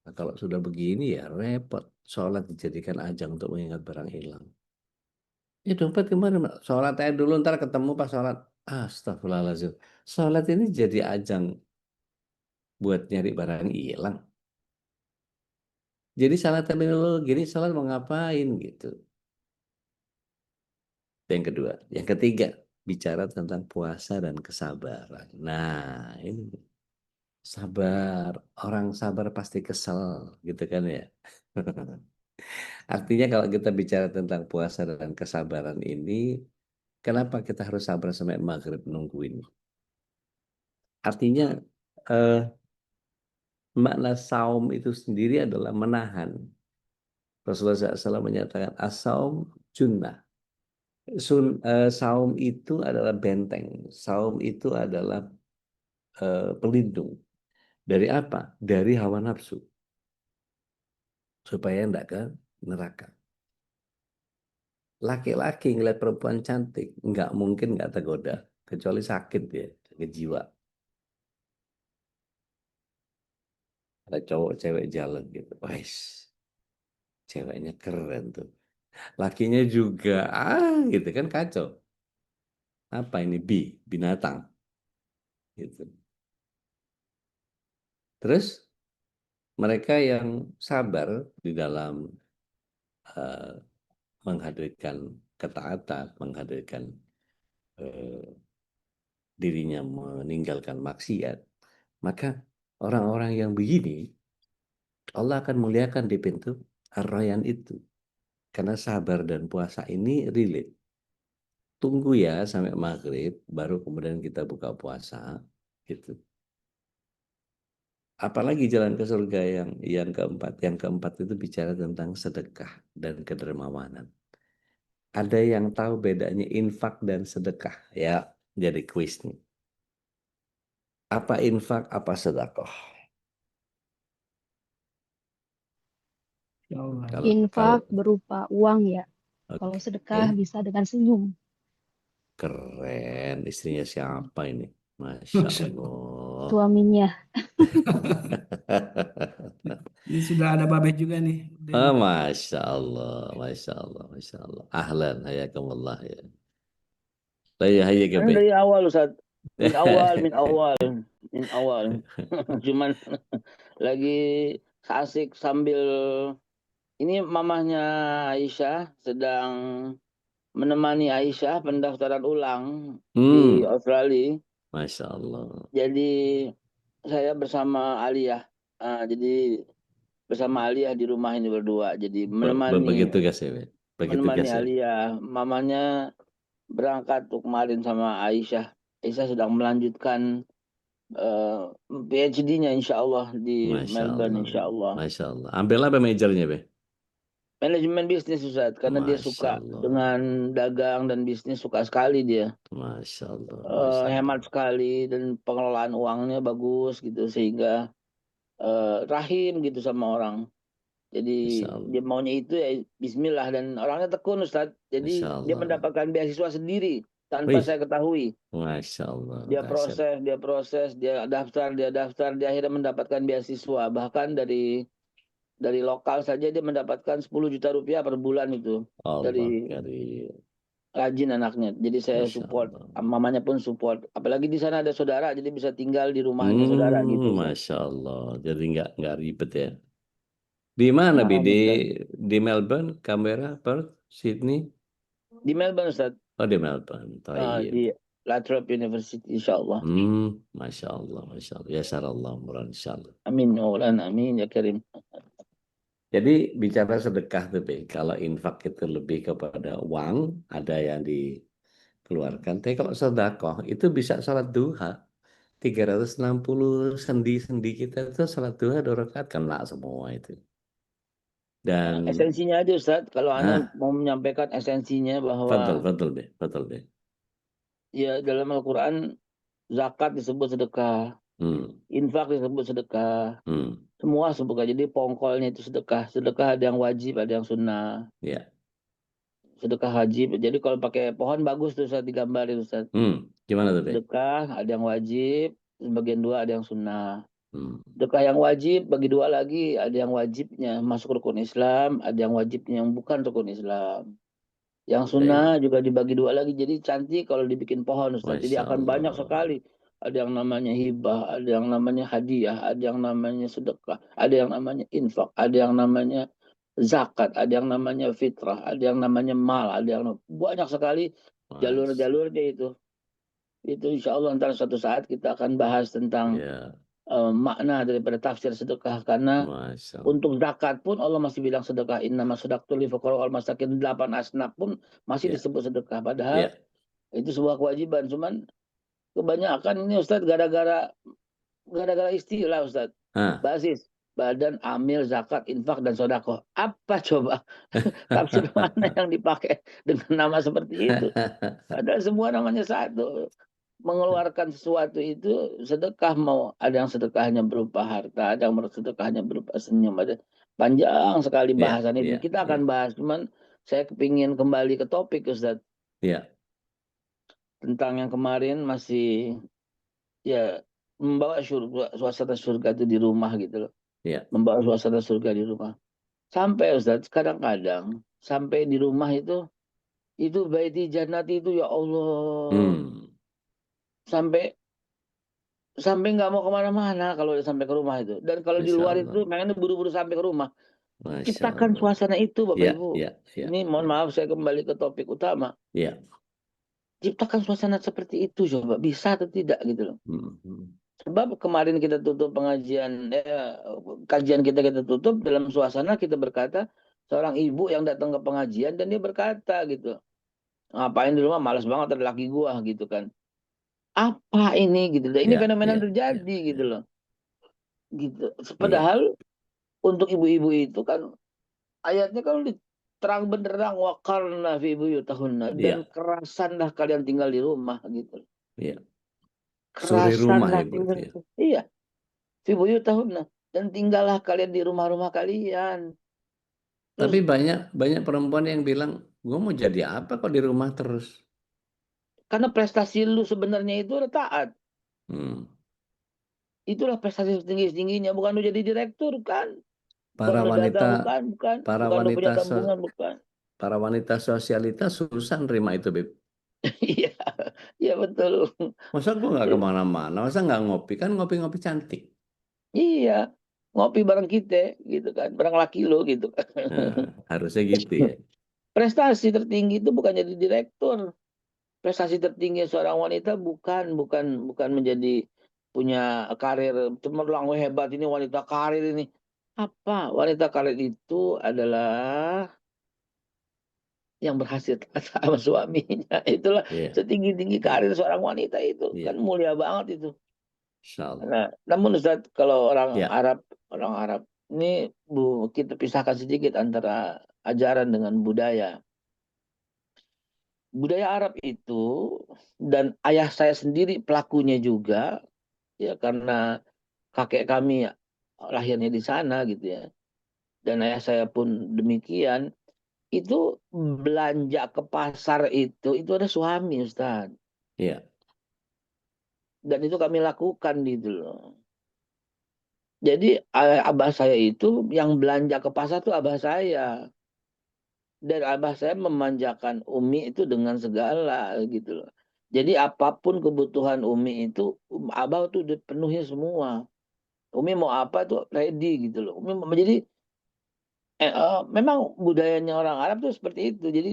nah, kalau sudah begini ya repot. Sholat dijadikan ajang untuk mengingat barang hilang. Ya dompet kemarin, sholat aja dulu ntar ketemu pas sholat. Astagfirullahaladzim. Sholat ini jadi ajang buat nyari barang hilang. Jadi salah terminologi, gini sholat mau ngapain gitu. Yang kedua. Yang ketiga, bicara tentang puasa dan kesabaran. Nah, ini. Sabar, orang sabar pasti kesel, gitu kan ya. Artinya kalau kita bicara tentang puasa dan kesabaran ini, kenapa kita harus sabar sampai maghrib nungguin? Artinya eh, makna saum itu sendiri adalah menahan. Rasulullah SAW menyatakan as-saum junnah. Saum itu adalah benteng. Saum itu adalah pelindung. Dari apa? Dari hawa nafsu. Supaya tidak ke neraka. Laki-laki ngeliat perempuan cantik, nggak mungkin nggak tergoda. Kecuali sakit dia, sakit jiwa. Ada cowok cewek jalan gitu. Wais, ceweknya keren tuh. Lakinya juga, gitu kan kacau. Apa ini? Binatang. Gitu. Terus mereka yang sabar di dalam eh, menghadirkan ketaatan, menghadirkan eh, dirinya meninggalkan maksiat, maka orang-orang yang begini Allah akan muliakan di pintu Ar-Rayyan itu. Karena sabar dan puasa ini relate. Tunggu ya sampai maghrib, baru kemudian kita buka puasa. Gitu. Apalagi jalan ke surga yang keempat. Yang keempat itu bicara tentang sedekah dan kedermawanan. Ada yang tahu bedanya infak dan sedekah? Ya, jadi kuis nih. Apa infak, apa sedekah? Ya Allah. Kalau Infak berupa uang ya. Kalau sedekah oke, bisa dengan senyum. keren. Istrinya siapa ini? Masya Masya Allah. Allah. Suaminya. Ini sudah ada babeh juga nih. Ah, Den. Masya Allah, Masya Allah, Masya Allah. Ahlan, hayakumullah ya. Saya hayya Kan Be. dari awal Ustaz. Min awal, min awal, min awal. Cuman lagi asik sambil ini mamahnya Aisyah sedang menemani Aisyah pendaftaran ulang di Hmm, Australia. Masya Allah. Jadi saya bersama Aliyah. Jadi bersama Aliyah di rumah ini berdua. Jadi menemani Begitu gas ya, Be? Begitu menemani gas ya. Aliyah. Mamanya berangkat tuh kemarin sama Aisyah. Aisyah sedang melanjutkan PhD-nya insya Allah di Masya Melbourne Allah. insya Allah. Masya Allah. Ambil apa majornya, Be? Manajemen bisnis Ustaz, karena dia Masya suka Allah. dengan dagang dan bisnis, suka sekali dia. Masya Allah. Masya Allah. Hemat sekali dan pengelolaan uangnya bagus gitu sehingga rahim gitu sama orang. Masya Jadi dia Allah. maunya itu ya Bismillah dan orangnya tekun Ustaz. Masya Jadi dia Allah. mendapatkan beasiswa sendiri tanpa Wih, saya ketahui. Masya Allah. Dia Dahsyat. proses, dia daftar, dia akhirnya mendapatkan beasiswa. Bahkan dari lokal saja dia mendapatkan 10 juta rupiah per bulan itu Allah dari karim. rajin anaknya. Jadi saya Masya support, Allah. mamanya pun support. Apalagi di sana ada saudara, jadi bisa tinggal di rumahnya saudara gitu. Ustaz. Masya Allah. Jadi nggak ribet ya. Di mana, Bi? Nah, Ustaz. Di Melbourne, Canberra, Perth, Sydney? Di Melbourne Ustaz, Oh, di Melbourne. Tayyib. di La Trobe University insya Allah. Masya Allah, Masya Allah. Ya Allah, murah insya Allah. Amin ya Allah, amin ya Karim. Jadi bicara sedekah tuh, Be. Kalau infak itu lebih kepada uang, ada yang dikeluarkan. Tapi kalau sedekah itu bisa salat duha. 360 sendi-sendi kita itu salat duha 2 rakaat kena semua itu. Nah, Dan esensinya aja Ustaz, kalau Anda ah, mau menyampaikan esensinya bahwa betul deh, betul deh. ya dalam Al-Quran zakat disebut sedekah, Hmm, infak disebut sedekah, hmm, semua sedekah. Jadi pongkolnya itu sedekah. Sedekah ada yang wajib, ada yang sunnah. ya, Sedekah wajib. Jadi kalau pakai pohon bagus tuh Ustaz digambarin Ustaz. gimana tuh, Be? Sedekah ada yang wajib, sebagian dua ada yang sunnah. Hmm, Sedekah yang wajib bagi dua lagi, ada yang wajibnya masuk rukun Islam, ada yang wajibnya yang bukan rukun Islam. Yang baik, sunnah juga dibagi dua lagi. Jadi cantik kalau dibikin pohon Ustaz. Jadi Masya akan banyak Allah, sekali. Ada yang namanya hibah, ada yang namanya hadiah, ada yang namanya sedekah, ada yang namanya infak, ada yang namanya zakat, ada yang namanya fitrah, ada yang namanya mal, ada yang banyak sekali Mas, jalur-jalurnya itu. Itu insya Allah ntar suatu saat kita akan bahas tentang ya, makna daripada tafsir sedekah, karena Masya Allah. untuk zakat pun Allah masih bilang sedekah, innama shadaqtul lil fuqara wal masakin, 8 asnaf pun masih Ya, disebut sedekah, ya, padahal itu sebuah kewajiban. Cuman kebanyakan ini Ustadz gara-gara istilah Ustadz. ah, Basis badan amil zakat infak dan sodako, apa coba tafsir mana yang dipakai dengan nama seperti itu? Padahal semua namanya satu. Mengeluarkan sesuatu itu sedekah, mau ada yang sedekahnya berupa harta, ada yang sedekahnya berupa senyum, ada panjang sekali ya, bahasan itu. ya, Kita ya, akan bahas, cuman saya kepingin kembali ke topik Ustadz, ya, tentang yang kemarin masih ya membawa suasana surga itu di rumah gitu loh. ya, Membawa suasana surga di rumah. Sampai Ustadz, kadang-kadang sampai di rumah itu baiti jannati itu ya Allah, sampai sampai nggak mau kemana-mana kalau udah sampai ke rumah itu. Dan kalau di Masya luar Allah, itu pengennya buru-buru sampai ke rumah. Masya Ciptakan Allah, suasana itu Bapak ya, Ibu. ya, ya, Ini mohon ya, maaf saya kembali ke topik utama. ya, Ciptakan suasana seperti itu coba, bisa atau tidak gitu loh. hmm, Sebab kemarin kita tutup pengajian, kajian kita tutup dalam suasana kita berkata, seorang ibu yang datang ke pengajian dan dia berkata gitu, ngapain di rumah, malas banget ada laki gua gitu kan. Apa ini gitu loh. Ini ya, fenomena ya, yang ya, terjadi ya, gitu loh. Gitu. iya, Padahal untuk ibu-ibu itu kan ayatnya kan terang benderang, waqarna fi buyutahunna, dan iya, kerasanlah kalian tinggal di rumah gitu. iya. Suri rumah Kerasanlah Ibu itu tinggal ya. itu. Iya, fi buyutahunna, dan tinggallah kalian di rumah-rumah kalian. Tapi Terus banyak banyak perempuan yang bilang, gue mau jadi apa kok di rumah terus. karena prestasi lu sebenarnya itu udah taat. Hmm. Itulah prestasi setinggi-tingginya, bukan lu jadi direktur kan. Bukan Para lu wanita, dagang, bukan, bukan. para Bukan lu punya wanita, tabungan, bukan. para wanita sosialitas susah nerima itu, Beb. Iya, iya betul. Masa gue nggak kemana-mana, masa nggak ngopi, kan ngopi-ngopi cantik. Iya, ngopi bareng kita gitu kan, bareng laki lo gitu kan. Harusnya gitu ya. Prestasi tertinggi itu bukan jadi direktur. Prestasi tertinggi seorang wanita bukan menjadi punya karir cemerlang, "Wah, hebat ini wanita karir ini." Apa? Wanita karir itu adalah yang berhasil sama suaminya. Itulah Iya, setinggi-tinggi iya, karir seorang wanita itu. iya. Kan mulia banget itu. Insya Allah. Nah, namun Ustaz, kalau Ya, orang Arab ini kita pisahkan sedikit antara ajaran dengan budaya. Budaya Arab itu, dan ayah saya sendiri pelakunya juga, ya karena kakek kami lahirnya di sana gitu ya. Dan ayah saya pun demikian. Itu belanja ke pasar itu ada suami Ustaz. iya, Dan itu kami lakukan gitu loh. Jadi abah saya itu yang belanja ke pasar tuh abah saya. Dan abah saya memanjakan Umi itu dengan segala gitu loh. Jadi apapun kebutuhan Umi itu abah tuh dipenuhi semua. Umi mau apa tuh ready gitu loh. Jadi memang budayanya orang Arab tuh seperti itu. Jadi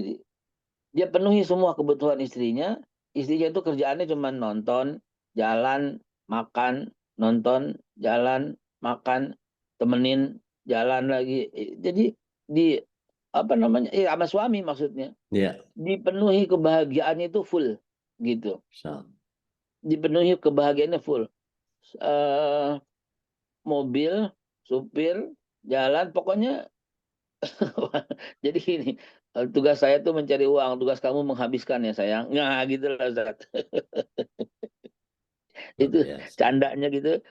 dia penuhi semua kebutuhan istrinya. Istrinya itu kerjaannya cuma nonton, jalan, makan, nonton, jalan, makan, temenin, jalan lagi. Jadi di apa namanya? Sama suami maksudnya. iya. Dipenuhi kebahagiaannya itu full gitu. Insya Allah. Dipenuhi kebahagiaannya full. Eh mobil, supir, jalan, pokoknya jadi gini, tugas saya tuh mencari uang, tugas kamu menghabiskan ya sayang. Nah, gitu lah Ustaz. Luar Itu biasa. candanya gitu,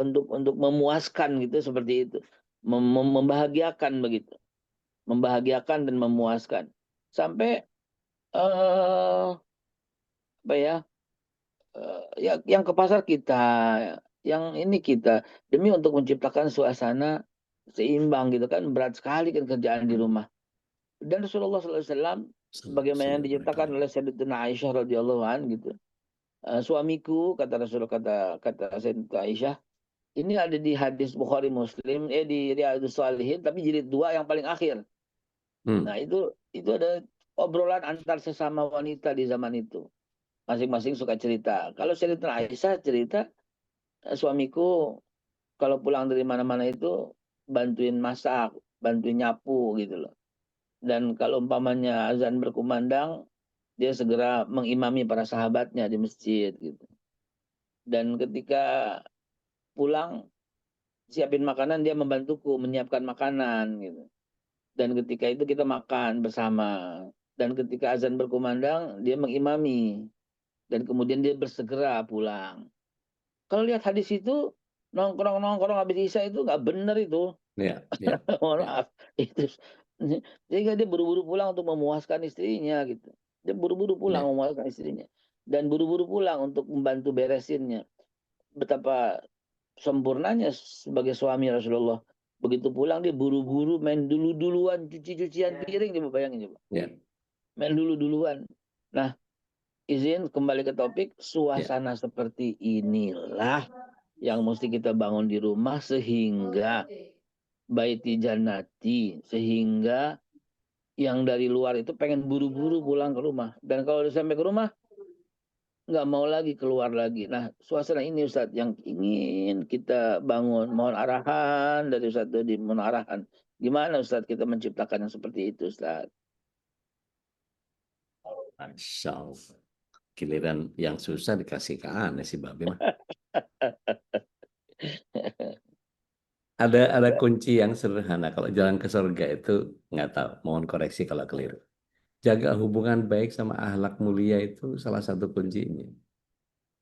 untuk memuaskan gitu seperti itu. Membahagiakan begitu. Membahagiakan dan memuaskan. Sampai apa ya? Yang ke pasar kita, yang ini kita demi untuk menciptakan suasana seimbang gitu kan, berat sekali kan kerjaan di rumah. Dan Rasulullah SAW sebagaimana yang diceritakan oleh Sayyidatina Aisyah radhiyallahu an gitu. Suamiku kata Rasulullah, kata Sayyidatina Aisyah, ini ada di hadis Bukhari Muslim, di Riyadhus Shalihin tapi jilid 2 yang paling akhir. Nah, itu ada obrolan antar sesama wanita di zaman itu. Masing-masing suka cerita. Kalau Sayyidatina Aisyah cerita suamiku kalau pulang dari mana-mana itu bantuin masak, bantuin nyapu gitu loh. Dan kalau umpamanya azan berkumandang, dia segera mengimami para sahabatnya di masjid gitu. Dan ketika pulang siapin makanan, dia membantuku menyiapkan makanan gitu. Dan ketika itu kita makan bersama. Dan ketika azan berkumandang, dia mengimami. Dan kemudian dia bersegera pulang. Kalau lihat hadis itu, nongkrong-nongkrong habis isya itu nggak benar itu. Ya, ya, Mohon ya, maaf. Itu. Sehingga dia buru-buru pulang untuk memuaskan istrinya gitu. Dia buru-buru pulang ya, memuaskan istrinya. Dan buru-buru pulang untuk membantu beresinnya. Betapa sempurnanya sebagai suami Rasulullah. Begitu pulang dia buru-buru main dulu-duluan cuci-cucian piring, coba bayangin coba. ya, Main dulu-duluan. Nah, izin kembali ke topik, ya. suasana seperti inilah yang mesti kita bangun di rumah sehingga baiti jannati, sehingga yang dari luar itu pengen buru-buru pulang ke rumah. Dan kalau udah sampai ke rumah nggak mau lagi keluar lagi. Nah, suasana ini Ustadz yang ingin kita bangun. Mohon arahan dari Ustadz Dodi, mohon arahan. Gimana Ustadz kita menciptakan yang seperti itu Ustadz? Masya Allah. Giliran yang susah dikasih ke aneh si Babi mah. Ada kunci yang sederhana. Kalau jalan ke surga itu nggak tahu. Mohon koreksi kalau keliru. Jaga hubungan baik sama akhlak mulia itu salah satu kuncinya.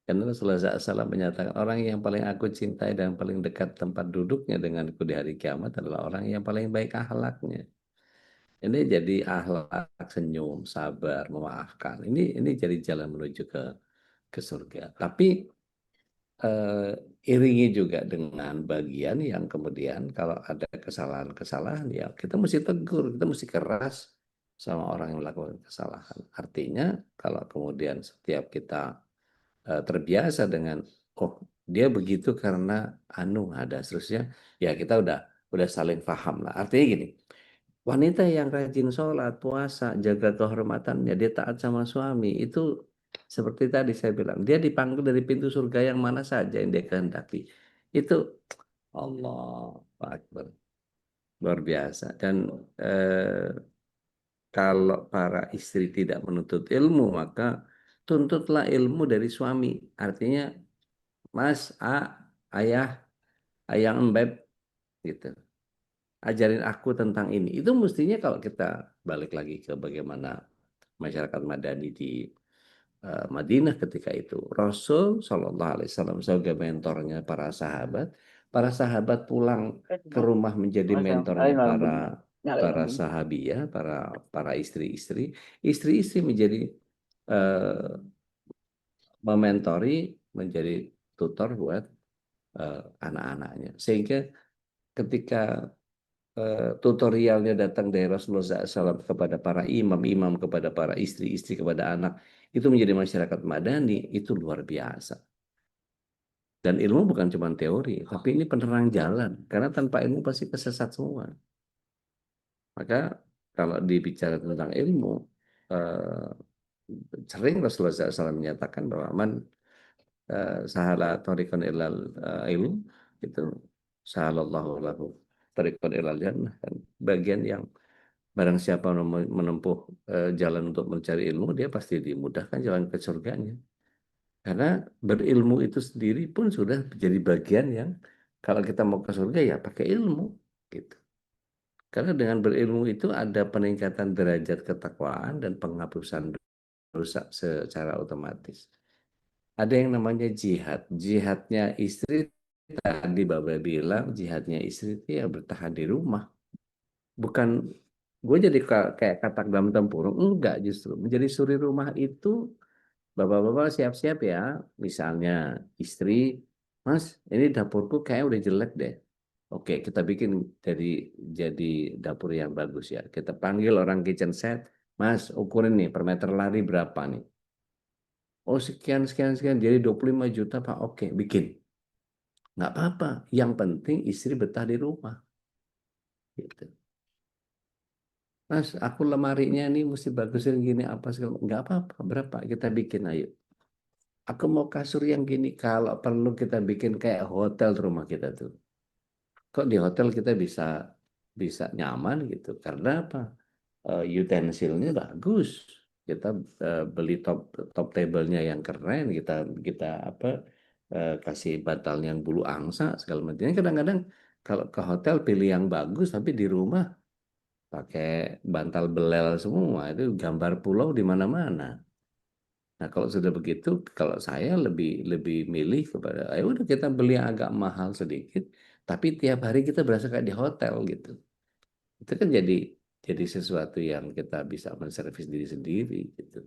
Karena Rasulullah SAW menyatakan orang yang paling aku cintai dan paling dekat tempat duduknya denganku di hari kiamat adalah orang yang paling baik akhlaknya. Ini jadi akhlak senyum, sabar, memaafkan. Ini jadi jalan menuju ke surga. Tapi iringi juga dengan bagian yang kemudian kalau ada kesalahan-kesalahan ya kita mesti tegur, kita mesti keras sama orang yang melakukan kesalahan. Artinya kalau kemudian setiap kita terbiasa dengan oh dia begitu karena anu ada seterusnya ya kita udah saling paham lah. Artinya gini, wanita yang rajin sholat, puasa, jaga kehormatannya, dia taat sama suami, itu seperti tadi saya bilang, dia dipanggil dari pintu surga yang mana saja yang dia kehendaki. Itu Allah Akbar, luar biasa. Dan eh, kalau para istri tidak menuntut ilmu, maka tuntutlah ilmu dari suami. Artinya, Mas, ayah, ayang embeb, gitu. Ajarin aku tentang ini. Itu mestinya kalau kita balik lagi ke bagaimana masyarakat Madani di Madinah ketika itu. Rasul Shallallahu Alaihi Wasallam sebagai mentornya para sahabat pulang ke rumah menjadi mentornya para sahabiyah, para istri-istri, istri-istri menjadi eh, mementori, menjadi tutor buat anak-anaknya. Sehingga ketika tutorialnya datang dari Rasulullah SAW kepada para imam, imam kepada para istri, istri kepada anak, itu menjadi masyarakat madani, itu luar biasa. Dan ilmu bukan cuma teori, tapi ini penerang jalan. Karena tanpa ilmu pasti kesesat semua. Maka kalau dibicara tentang ilmu, eh, sering Rasulullah SAW menyatakan bahwa man sahala tariqan ilal ilm, itu sahalallahu lahu tariqan ilal jannah. Kan bagian yang barang siapa menempuh jalan untuk mencari ilmu, dia pasti dimudahkan jalan ke surganya. Karena berilmu itu sendiri pun sudah menjadi bagian yang kalau kita mau ke surga ya pakai ilmu gitu. Karena dengan berilmu itu ada peningkatan derajat ketakwaan dan penghapusan dosa secara otomatis. Ada yang namanya jihad. Jihadnya istri tadi Bapak bilang jihadnya istri itu ya bertahan di rumah. Bukan gue jadi kayak katak dalam tempurung, enggak, justru menjadi suri rumah itu bapak-bapak siap-siap ya, misalnya istri, Mas ini dapurku kayak udah jelek deh, oke kita bikin dari jadi dapur yang bagus ya, kita panggil orang kitchen set, Mas ukurin nih per meter lari berapa nih, oh sekian sekian sekian jadi 25 juta Pak, oke bikin, nggak apa-apa, yang penting istri betah di rumah gitu. Mas, aku lemarinya nih mesti bagusin gini apa segala. Nggak apa-apa, berapa kita bikin ayo. Aku mau kasur yang gini. Kalau perlu kita bikin kayak hotel rumah kita tuh. Kok di hotel kita bisa bisa nyaman gitu? Karena apa? Utensilnya bagus. Kita beli top table-nya yang keren. Kita apa? Kasih bantalnya yang bulu angsa segala macam. Kadang-kadang kalau ke hotel pilih yang bagus, tapi di rumah pakai bantal belel semua. Itu gambar pulau di mana-mana. Nah, kalau sudah begitu, kalau saya lebih lebih milih kepada, ayo udah kita beli yang agak mahal sedikit, tapi tiap hari kita berasa kayak di hotel gitu. Itu kan jadi sesuatu yang kita bisa menservis diri sendiri gitu.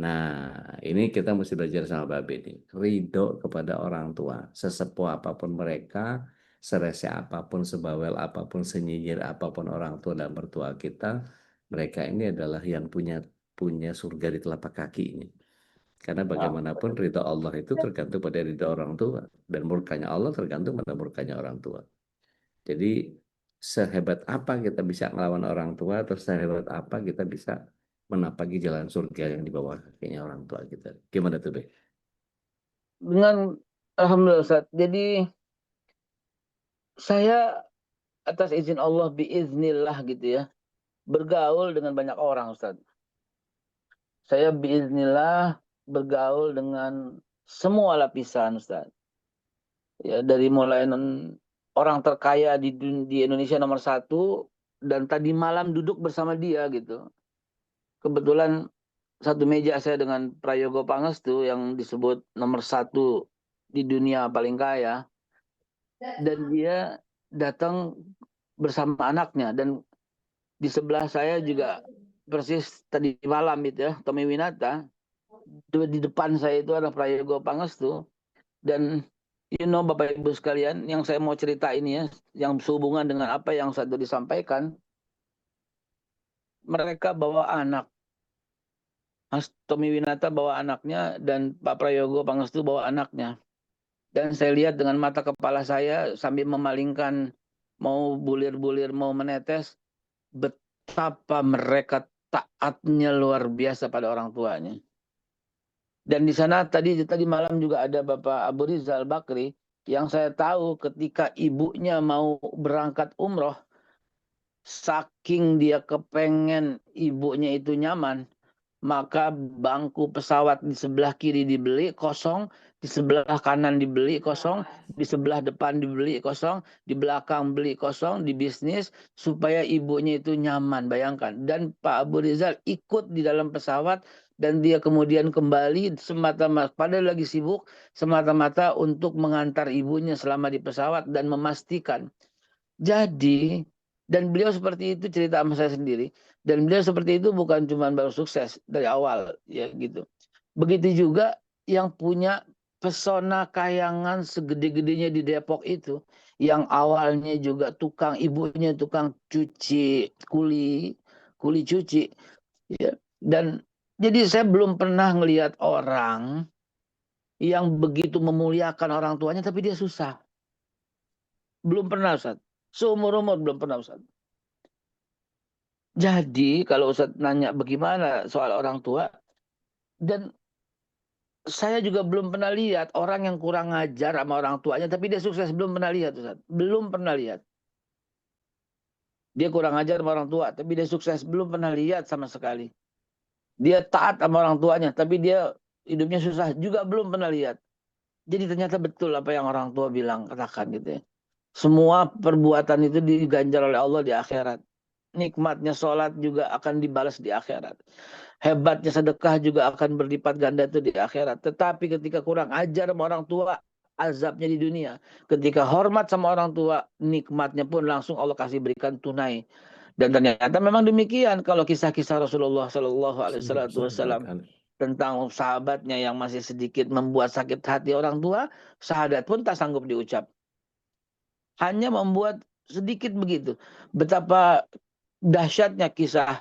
Nah, ini kita mesti belajar sama Babe nih. Ridho kepada orang tua, sesepuh apapun mereka, serese apapun, sebawel apapun, senyinyir apapun orang tua dan mertua kita, mereka ini adalah yang punya punya surga di telapak kaki ini. Karena bagaimanapun ridho Allah itu tergantung pada ridho orang tua. Dan murkanya Allah tergantung pada murkanya orang tua. Jadi sehebat apa kita bisa ngelawan orang tua, atau sehebat apa kita bisa menapaki jalan surga yang di bawah kakinya orang tua kita. Gimana tuh, Be? Dengan Alhamdulillah Ustaz. Jadi saya atas izin Allah biiznillah gitu ya, bergaul dengan banyak orang Ustaz. Saya biiznillah bergaul dengan semua lapisan Ustaz. Ya, dari mulai orang terkaya di Indonesia nomor 1, dan tadi malam duduk bersama dia gitu. Kebetulan satu meja saya dengan Prayogo Pangestu yang disebut nomor 1 di dunia paling kaya, dan dia datang bersama anaknya, dan di sebelah saya juga persis tadi malam itu ya, Tommy Winata. Di depan saya itu ada Prayogo Pangestu. Dan Bapak Ibu sekalian, yang saya mau cerita ini ya, yang sehubungan dengan apa yang saya tadi disampaikan, mereka bawa anak. Mas Tommy Winata bawa anaknya, dan Pak Prayogo Pangestu bawa anaknya. Dan saya lihat dengan mata kepala saya sambil memalingkan, mau bulir-bulir, mau menetes, betapa mereka taatnya luar biasa pada orang tuanya. Dan di sana tadi malam juga ada Bapak Abu Rizal Bakri, yang saya tahu ketika ibunya mau berangkat umroh, saking dia kepengen ibunya itu nyaman, maka bangku pesawat di sebelah kiri dibeli kosong, di sebelah kanan dibeli kosong, di sebelah depan dibeli kosong, di belakang beli kosong, di bisnis, supaya ibunya itu nyaman. Bayangkan. Dan Pak Abu Rizal ikut di dalam pesawat, dan dia kemudian kembali semata-mata, padahal lagi sibuk, semata-mata untuk mengantar ibunya selama di pesawat dan memastikan. Jadi, dan beliau seperti itu, cerita sama saya sendiri. Dan beliau seperti itu bukan cuma baru sukses dari awal, ya gitu. Begitu juga yang punya pesona kayangan segede-gedenya di Depok itu, yang awalnya juga tukang, ibunya tukang cuci, kuli cuci, ya. Dan jadi saya belum pernah ngelihat orang yang begitu memuliakan orang tuanya, tapi dia susah. Belum pernah, Ustaz. Seumur-umur belum pernah, Ustaz. Jadi kalau Ustaz nanya bagaimana soal orang tua, dan saya juga belum pernah lihat orang yang kurang ngajar sama orang tuanya, tapi dia sukses. Belum pernah lihat, Ustaz. Belum pernah lihat. Dia kurang ngajar sama orang tua, tapi dia sukses. Belum pernah lihat sama sekali. Dia taat sama orang tuanya, tapi dia hidupnya susah. Juga belum pernah lihat. Jadi ternyata betul apa yang orang tua bilang, katakan gitu ya. Semua perbuatan itu diganjar oleh Allah di akhirat. Nikmatnya sholat juga akan dibalas di akhirat. Hebatnya sedekah juga akan berlipat ganda itu di akhirat. Tetapi ketika kurang ajar sama orang tua, azabnya di dunia. Ketika hormat sama orang tua, nikmatnya pun langsung Allah kasih berikan tunai. Dan ternyata memang demikian kalau kisah-kisah Rasulullah Shallallahu Alaihi Wasallam tentang sahabatnya yang masih sedikit membuat sakit hati orang tua, syahadat pun tak sanggup diucap. Hanya membuat sedikit begitu. Betapa dahsyatnya kisah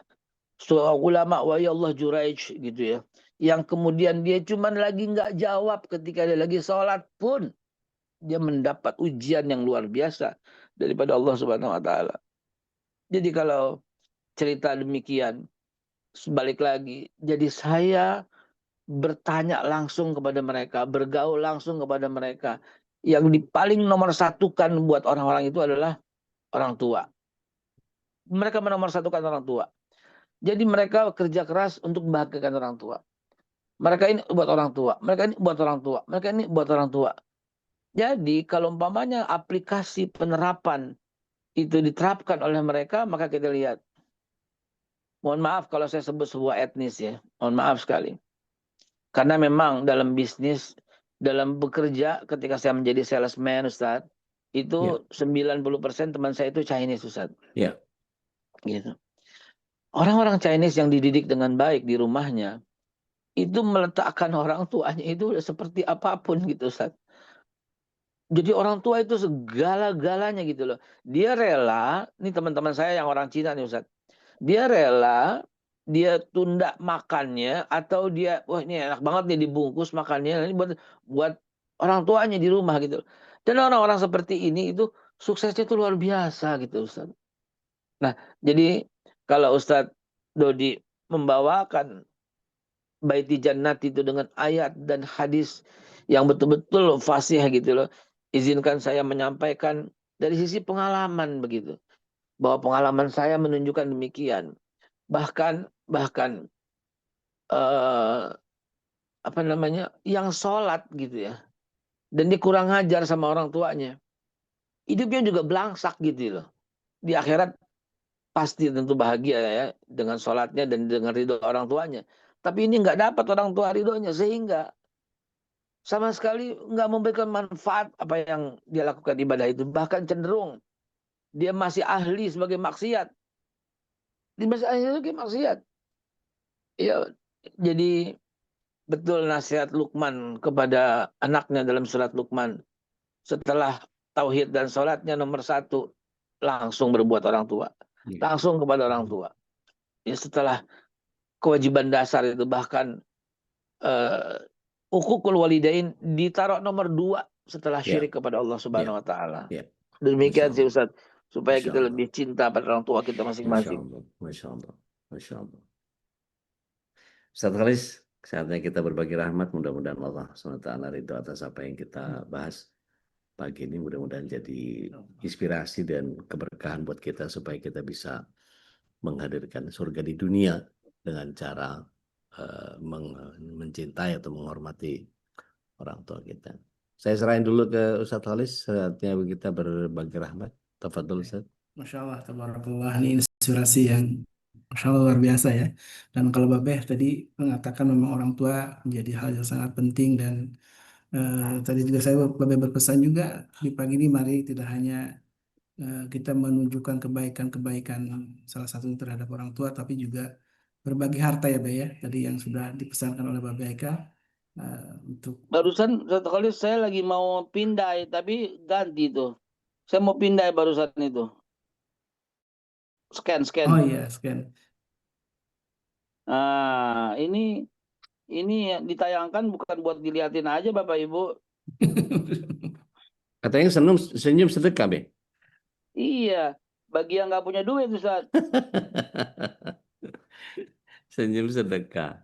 seorang ulama Waliyullah Juraij gitu ya, yang kemudian dia cuman lagi nggak jawab ketika dia lagi sholat pun dia mendapat ujian yang luar biasa daripada Allah Subhanahu Wa Taala. Jadi kalau cerita demikian, sebalik lagi, jadi saya bertanya langsung kepada mereka, bergaul langsung kepada mereka. Yang paling nomor satukan buat orang-orang itu adalah orang tua. Mereka menomorsatukan orang tua. Jadi mereka kerja keras untuk membahagiakan orang tua. Mereka ini buat orang tua, mereka ini buat orang tua, mereka ini buat orang tua. Jadi kalau umpamanya aplikasi penerapan itu diterapkan oleh mereka, maka kita lihat. Mohon maaf kalau saya sebut sebuah etnis ya, mohon maaf sekali. Karena memang dalam bisnis, dalam bekerja, ketika saya menjadi salesman, Ustadz, itu 90% teman saya itu Chinese, Ustadz. Ya. Gitu. Orang-orang Chinese yang dididik dengan baik di rumahnya, itu meletakkan orang tuanya itu seperti apapun gitu, Ustaz. Jadi orang tua itu segala-galanya gitu loh. Dia rela, ini teman-teman saya yang orang Cina nih, Ustaz. Dia rela, dia tunda makannya, atau dia, wah ini enak banget nih dibungkus makannya, ini buat orang tuanya di rumah gitu. Dan orang-orang seperti ini itu suksesnya itu luar biasa gitu, Ustaz. Nah, jadi kalau Ustadz Dodi membawakan Baiti Jannat itu dengan ayat dan hadis yang betul-betul fasih gitu loh, izinkan saya menyampaikan dari sisi pengalaman begitu. Bahwa pengalaman saya menunjukkan demikian. Bahkan apa namanya, yang sholat gitu ya, dan dia kurang ngajar sama orang tuanya, hidupnya juga belangsak gitu loh. Di akhirat pasti tentu bahagia ya dengan sholatnya dan dengan ridho orang tuanya. Tapi ini nggak dapat orang tua ridhonya, sehingga sama sekali nggak memberikan manfaat apa yang dia lakukan ibadah itu. Bahkan cenderung dia masih ahli sebagai maksiat. Dia masih ahli sebagai maksiat. Ya, jadi betul nasihat Luqman kepada anaknya dalam surat Luqman. Setelah tauhid dan sholatnya nomor 1, langsung berbuat orang tua. Langsung kepada orang tua. Ya, setelah kewajiban dasar itu, bahkan hukukul walidain ditaruh nomor 2 setelah syirik kepada Allah Subhanahu wa taala. Demikian sih Ustaz, supaya kita lebih cinta pada orang tua kita masing-masing. Masya Allah. Masya Allah. Ustaz Khalis, saatnya kita berbagi rahmat. Mudah-mudahan Allah SWT ridho atas apa yang kita bahas pagi ini. Mudah-mudahan jadi inspirasi dan keberkahan buat kita supaya kita bisa menghadirkan surga di dunia dengan cara mencintai atau menghormati orang tua kita. Saya serahin dulu ke Ustaz Khalis, saatnya kita berbagi rahmat. Tafadhol Ustaz. Masya Allah, tabarakallah, ini inspirasi yang Masya Allah luar biasa ya. Dan kalau Babeh tadi mengatakan memang orang tua menjadi hal yang sangat penting, dan tadi juga saya Babeh berpesan juga di pagi ini, mari tidak hanya kita menunjukkan kebaikan-kebaikan salah satu terhadap orang tua, tapi juga berbagi harta ya Babeh ya. Tadi yang sudah dipesankan oleh Babeh Haikal untuk Barusan satu kali saya lagi mau pindah, tapi ganti tuh. Saya mau pindah barusan itu. Scan. oh iya scan. Nah, ini ditayangkan bukan buat dilihatin aja Bapak Ibu. Katanya senyum sedekah, Be. Iya, bagi yang nggak punya duit Ustaz. Senyum sedekah.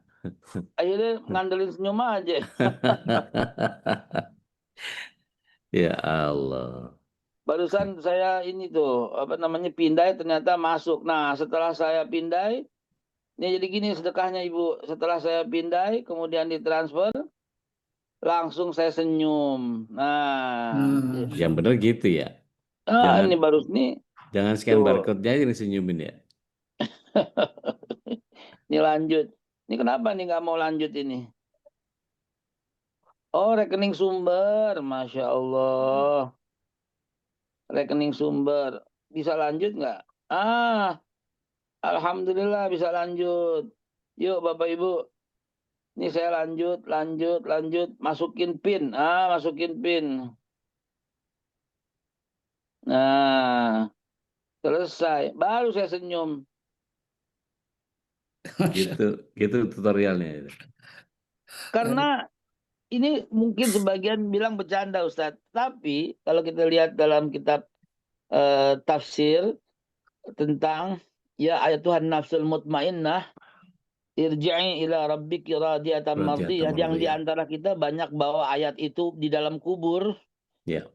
Akhirnya ngandelin senyum aja. Ya Allah. Barusan saya ini tuh, apa namanya, pindah, ternyata masuk. Nah, setelah saya pindah, ini jadi gini sedekahnya Ibu. Setelah saya pindah, kemudian ditransfer, langsung saya senyum. Nah, yang benar gitu ya. ini baru nih. Jangan scan barcode-nya aja disenyumin ya. Ini lanjut. Ini kenapa nih nggak mau lanjut ini? Oh, rekening sumber, Masya Allah. Rekening sumber. Bisa lanjut nggak? Alhamdulillah bisa lanjut. Yuk Bapak Ibu. Ini saya lanjut. Masukin PIN. Masukin PIN. Nah, selesai. Baru saya senyum. Gitu tutorialnya. Karena ini mungkin sebagian bilang bercanda Ustadz. Tapi kalau kita lihat dalam kitab tafsir tentang ya ayat Tuhan nafsul mutmainnah, Irji'i ila rabbiki radiyatan mardiyah. Radiyatan Yang di mardiyah. antara kita banyak bawa ayat itu di dalam kubur. Ya,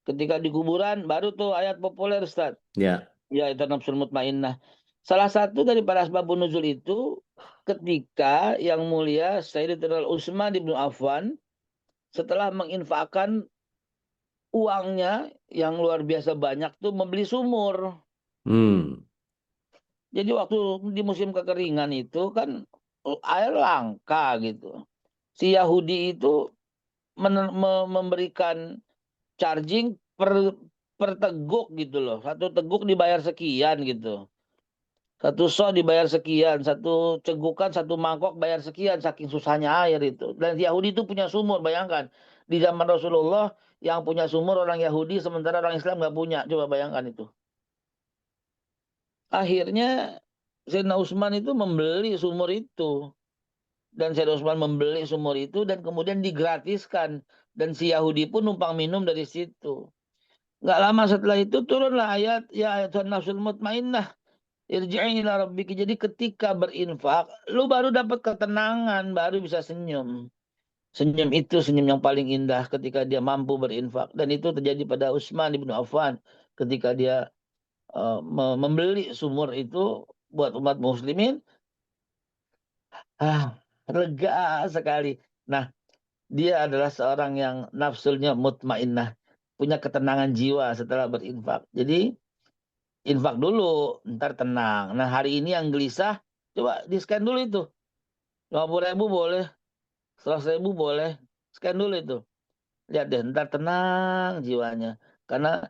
Ketika di kuburan baru tuh ayat populer, Ustaz. ya. Ya, itu nafsul mutmainnah. Salah satu daripada asbabun nuzul itu ketika yang mulia Sayyidina Utsman bin Affan setelah menginfakkan uangnya yang luar biasa banyak tuh membeli sumur. Hmm. Jadi waktu di musim kekeringan itu kan air langka gitu. Si Yahudi itu memberikan charging per teguk gitu loh. Satu teguk dibayar sekian gitu. Satu so dibayar sekian, satu cegukan, satu mangkok bayar sekian, saking susahnya air itu. Dan Yahudi itu punya sumur, bayangkan. Di zaman Rasulullah yang punya sumur orang Yahudi, sementara orang Islam nggak punya. Coba bayangkan itu. Akhirnya Sayyidina Utsman itu membeli sumur itu. Dan Sayyidina Utsman membeli sumur itu dan kemudian digratiskan. Dan si Yahudi pun numpang minum dari situ. Nggak lama setelah itu turunlah ayat, ya ayat nafsul mutmainnah. Irji'i ila rabbiki. Jadi ketika berinfak, lu baru dapat ketenangan, baru bisa senyum. Senyum itu senyum yang paling indah ketika dia mampu berinfak. Dan itu terjadi pada Utsman bin Affan ketika dia membeli sumur itu buat umat muslimin. Lega sekali. Nah, dia adalah seorang yang nafsulnya mutmainnah, punya ketenangan jiwa setelah berinfak. Jadi infak dulu, ntar tenang. Nah, hari ini yang gelisah, coba di-scan dulu itu. 50.000 boleh, 100.000 boleh. Scan dulu itu. Lihat deh, ntar tenang jiwanya. Karena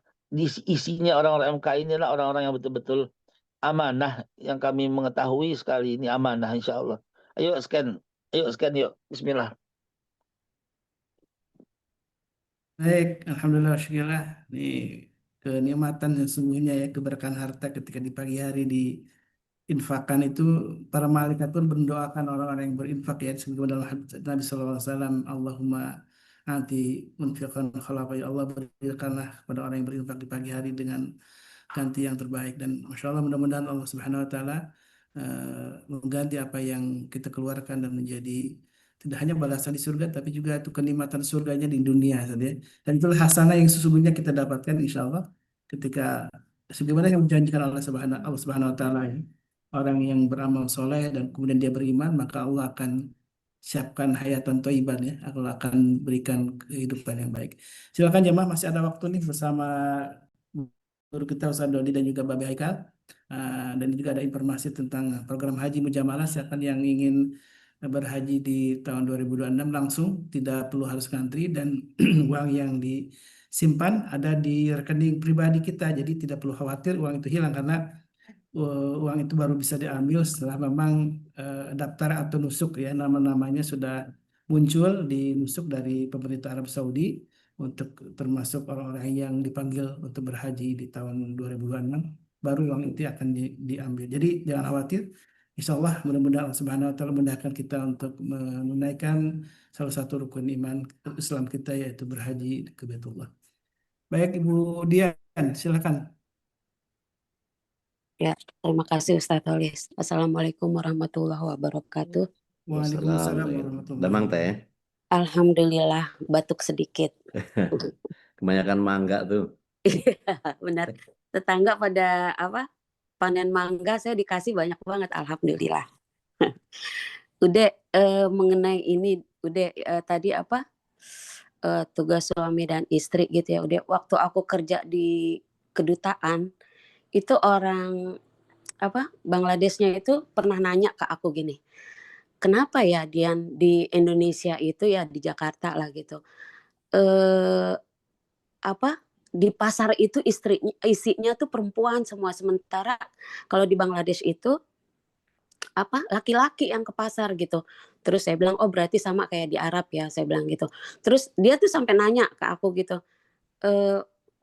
isinya orang-orang MK ini adalah orang-orang yang betul-betul amanah. Yang kami mengetahui sekali ini amanah insya Allah. Ayo scan. Ayo scan yuk. Bismillah. Baik, alhamdulillah, syukurlah. Ini kenikmatan yang sesungguhnya ya, keberkahan harta ketika di pagi hari diinfakkan itu, para malaikat pun mendoakan orang-orang yang berinfak ya, sebagaimana dalam hadits Nabi SAW, Allahumma anti munfiqan khalafa, ya Allah berikanlah kepada orang yang berinfak di pagi hari dengan ganti yang terbaik. Dan Masya Allah, mudah-mudahan Allah Subhanahu Wa Taala mengganti apa yang kita keluarkan dan menjadi tidak hanya balasan di surga, tapi juga itu kenikmatan surganya di dunia saja. Dan itulah hasanah yang sesungguhnya kita dapatkan insya Allah ketika sebagaimana yang dijanjikan Allah Subhanahu Wa Taala ya. Orang yang beramal soleh dan kemudian dia beriman, maka Allah akan siapkan hayatan thayyiban ya. Allah akan berikan kehidupan yang baik. Silakan jemaah, masih ada waktu nih bersama guru kita Ustaz Dodi dan juga Babe Haikal. Dan juga ada informasi tentang program Haji Mujamalah. Silakan yang ingin berhaji di tahun 2026 langsung, tidak perlu harus ngantri, dan uang yang disimpan ada di rekening pribadi kita. Jadi tidak perlu khawatir uang itu hilang, karena uang itu baru bisa diambil setelah memang daftar atau nusuk ya, nama-namanya sudah muncul di nusuk dari pemerintah Arab Saudi untuk termasuk orang-orang yang dipanggil untuk berhaji di tahun 2026, baru uang itu akan diambil. Jadi jangan khawatir. Insya Allah mudah-mudahan Allah Subhanahu Wa Taala memudahkan kita untuk menunaikan salah satu rukun iman Islam kita, yaitu berhaji ke Baitullah. Baik, Ibu Dian, silakan. Ya, terima kasih Ustaz Holis. Assalamualaikum warahmatullahi wabarakatuh. Waalaikumsalam warahmatullahi Damang teh. wabarakatuh. Alhamdulillah, batuk sedikit. Kebanyakan mangga tuh. Iya, benar. Tetangga pada panen mangga, saya dikasih banyak banget. Alhamdulillah. Udah mengenai ini, udah tadi tugas suami dan istri gitu ya. Udah waktu aku kerja di kedutaan, itu orang Bangladeshnya itu pernah nanya ke aku gini, kenapa ya Dian di Indonesia itu ya di Jakarta lah gitu, di pasar itu isinya tuh perempuan semua, sementara kalau di Bangladesh itu laki-laki yang ke pasar gitu. Terus saya bilang, oh berarti sama kayak di Arab ya, saya bilang gitu. Terus dia tuh sampai nanya ke aku gitu,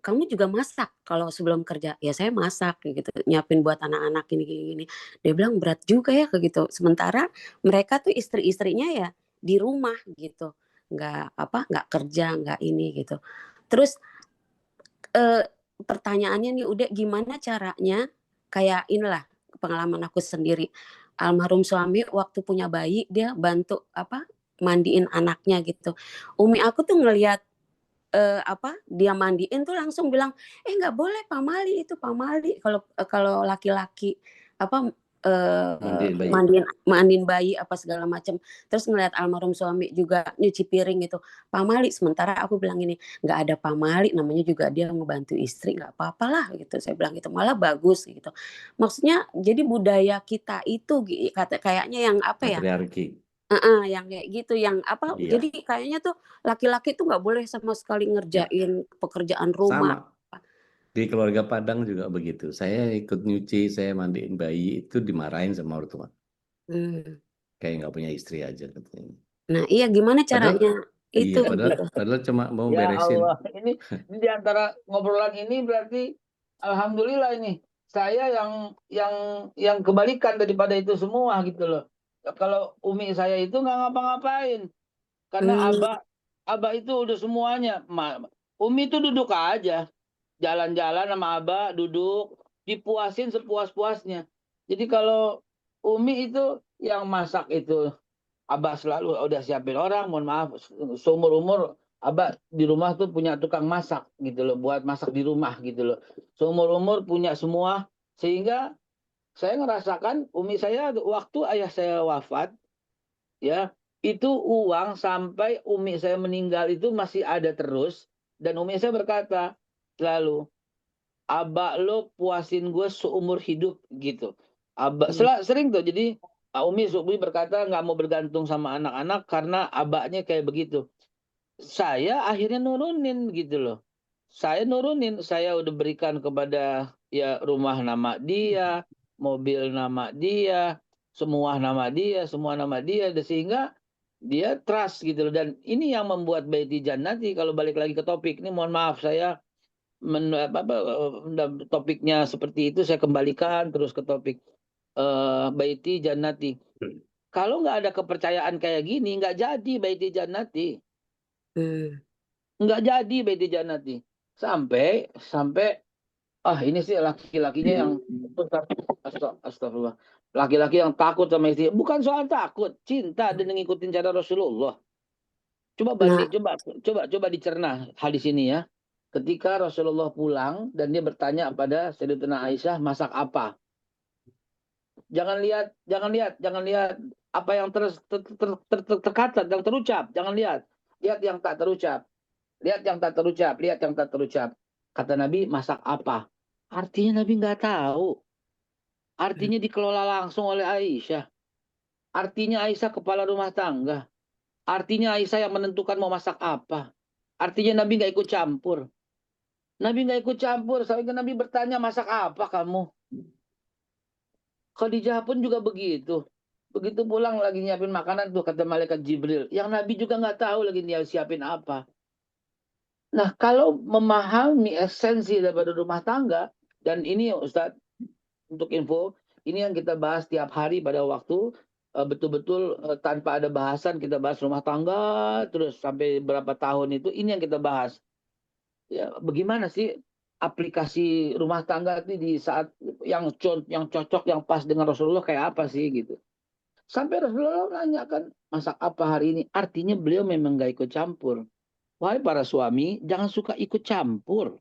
kamu juga masak kalau sebelum kerja? Ya saya masak gitu, nyiapin buat anak-anak gini. Dia bilang berat juga ya kayak gitu. Sementara mereka tuh istri-istrinya ya di rumah gitu, nggak kerja, nggak ini gitu. Terus pertanyaannya nih, udah gimana caranya, kayak inilah pengalaman aku sendiri. almarhum suami waktu punya bayi dia bantu apa mandiin anaknya gitu. Umi aku tuh ngelihat apa dia mandiin tuh langsung bilang, nggak boleh pamali itu pamali kalau laki-laki apa Mandiin bayi. mandiin bayi apa segala macam. Terus ngelihat almarhum suami juga nyuci piring gitu pamali. Sementara aku bilang ini nggak ada pamali, namanya juga dia ngebantu istri, nggak apa-apa lah gitu. Saya bilang gitu malah bagus gitu. Maksudnya jadi budaya kita itu kayaknya yang apa ya? Patriarki. Yang kayak gitu, yang apa? Iya, Jadi kayaknya tuh laki-laki tuh nggak boleh sama sekali ya. ngerjain pekerjaan rumah. Sama. Di keluarga Padang juga begitu. Saya ikut nyuci, saya mandiin bayi itu dimarahin sama ortua. Hmm. Kayak nggak punya istri aja katanya. Nah, iya gimana Padahal caranya itu iya, gitu. padahal cuma mau Ya beresin. Allah, ini di antara ngobrolan ini berarti alhamdulillah ini saya yang kebalikan daripada itu semua gitu loh. Kalau umi saya itu nggak ngapa-ngapain karena Hmm. abah itu udah semuanya. Umi itu duduk aja, jalan-jalan sama abah, duduk, dipuasin sepuas-puasnya. Jadi kalau umi itu yang masak itu abah selalu udah siapin orang, mohon maaf, seumur umur abah di rumah tuh punya tukang masak gitu loh, buat masak di rumah gitu loh. Seumur umur punya semua, sehingga saya ngerasakan umi saya waktu ayah saya wafat, ya itu uang sampai umi saya meninggal itu masih ada terus, dan umi saya berkata selalu, abah lo puasin gue seumur hidup gitu. Abah sering tuh, jadi Umi berkata nggak mau bergantung sama anak-anak karena abahnya kayak begitu. Saya akhirnya nurunin gitu loh. Saya udah berikan kepada ya rumah nama dia, mobil nama dia, semua nama dia, sehingga dia trust gitu loh. Dan ini yang membuat Baiti Jannati, kalau balik lagi ke topik ini, mohon maaf saya topiknya seperti itu, saya kembalikan terus ke topik Baiti Jannati. Kalau nggak ada kepercayaan kayak gini, nggak jadi Baiti Jannati. Nggak jadi Baiti Jannati. Sampai ini sih laki-lakinya yang astagfirullah. Laki-laki yang takut sama istri. Bukan soal takut, cinta dan ngikutin cara Rasulullah. Nah, Coba dicerna hadis ini ya. Ketika Rasulullah pulang dan dia bertanya pada Sayyidatuna Aisyah, masak apa? Jangan lihat apa yang terkata, yang terucap. Jangan lihat. Lihat yang tak terucap. Lihat yang tak terucap. Kata Nabi, masak apa? Artinya Nabi nggak tahu. Artinya dikelola langsung oleh Aisyah. Artinya Aisyah kepala rumah tangga. Artinya Aisyah yang menentukan mau masak apa. Artinya Nabi nggak ikut campur. Sampai Nabi bertanya, masak apa kamu? Khadijah pun juga begitu. Begitu pulang lagi nyiapin makanan tuh kata malaikat Jibril. Yang Nabi juga nggak tahu lagi dia siapin apa. Nah, kalau memahami esensi daripada rumah tangga, dan ini Ustadz, untuk info, ini yang kita bahas tiap hari pada waktu, betul-betul tanpa ada bahasan, kita bahas rumah tangga, terus sampai berapa tahun itu, ini yang kita bahas. Ya, bagaimana sih aplikasi rumah tangga itu di saat yang cocok, yang pas dengan Rasulullah kayak apa sih gitu. Sampai Rasulullah nanya kan, masak apa hari ini? Artinya beliau memang gak ikut campur. Wahai para suami, jangan suka ikut campur.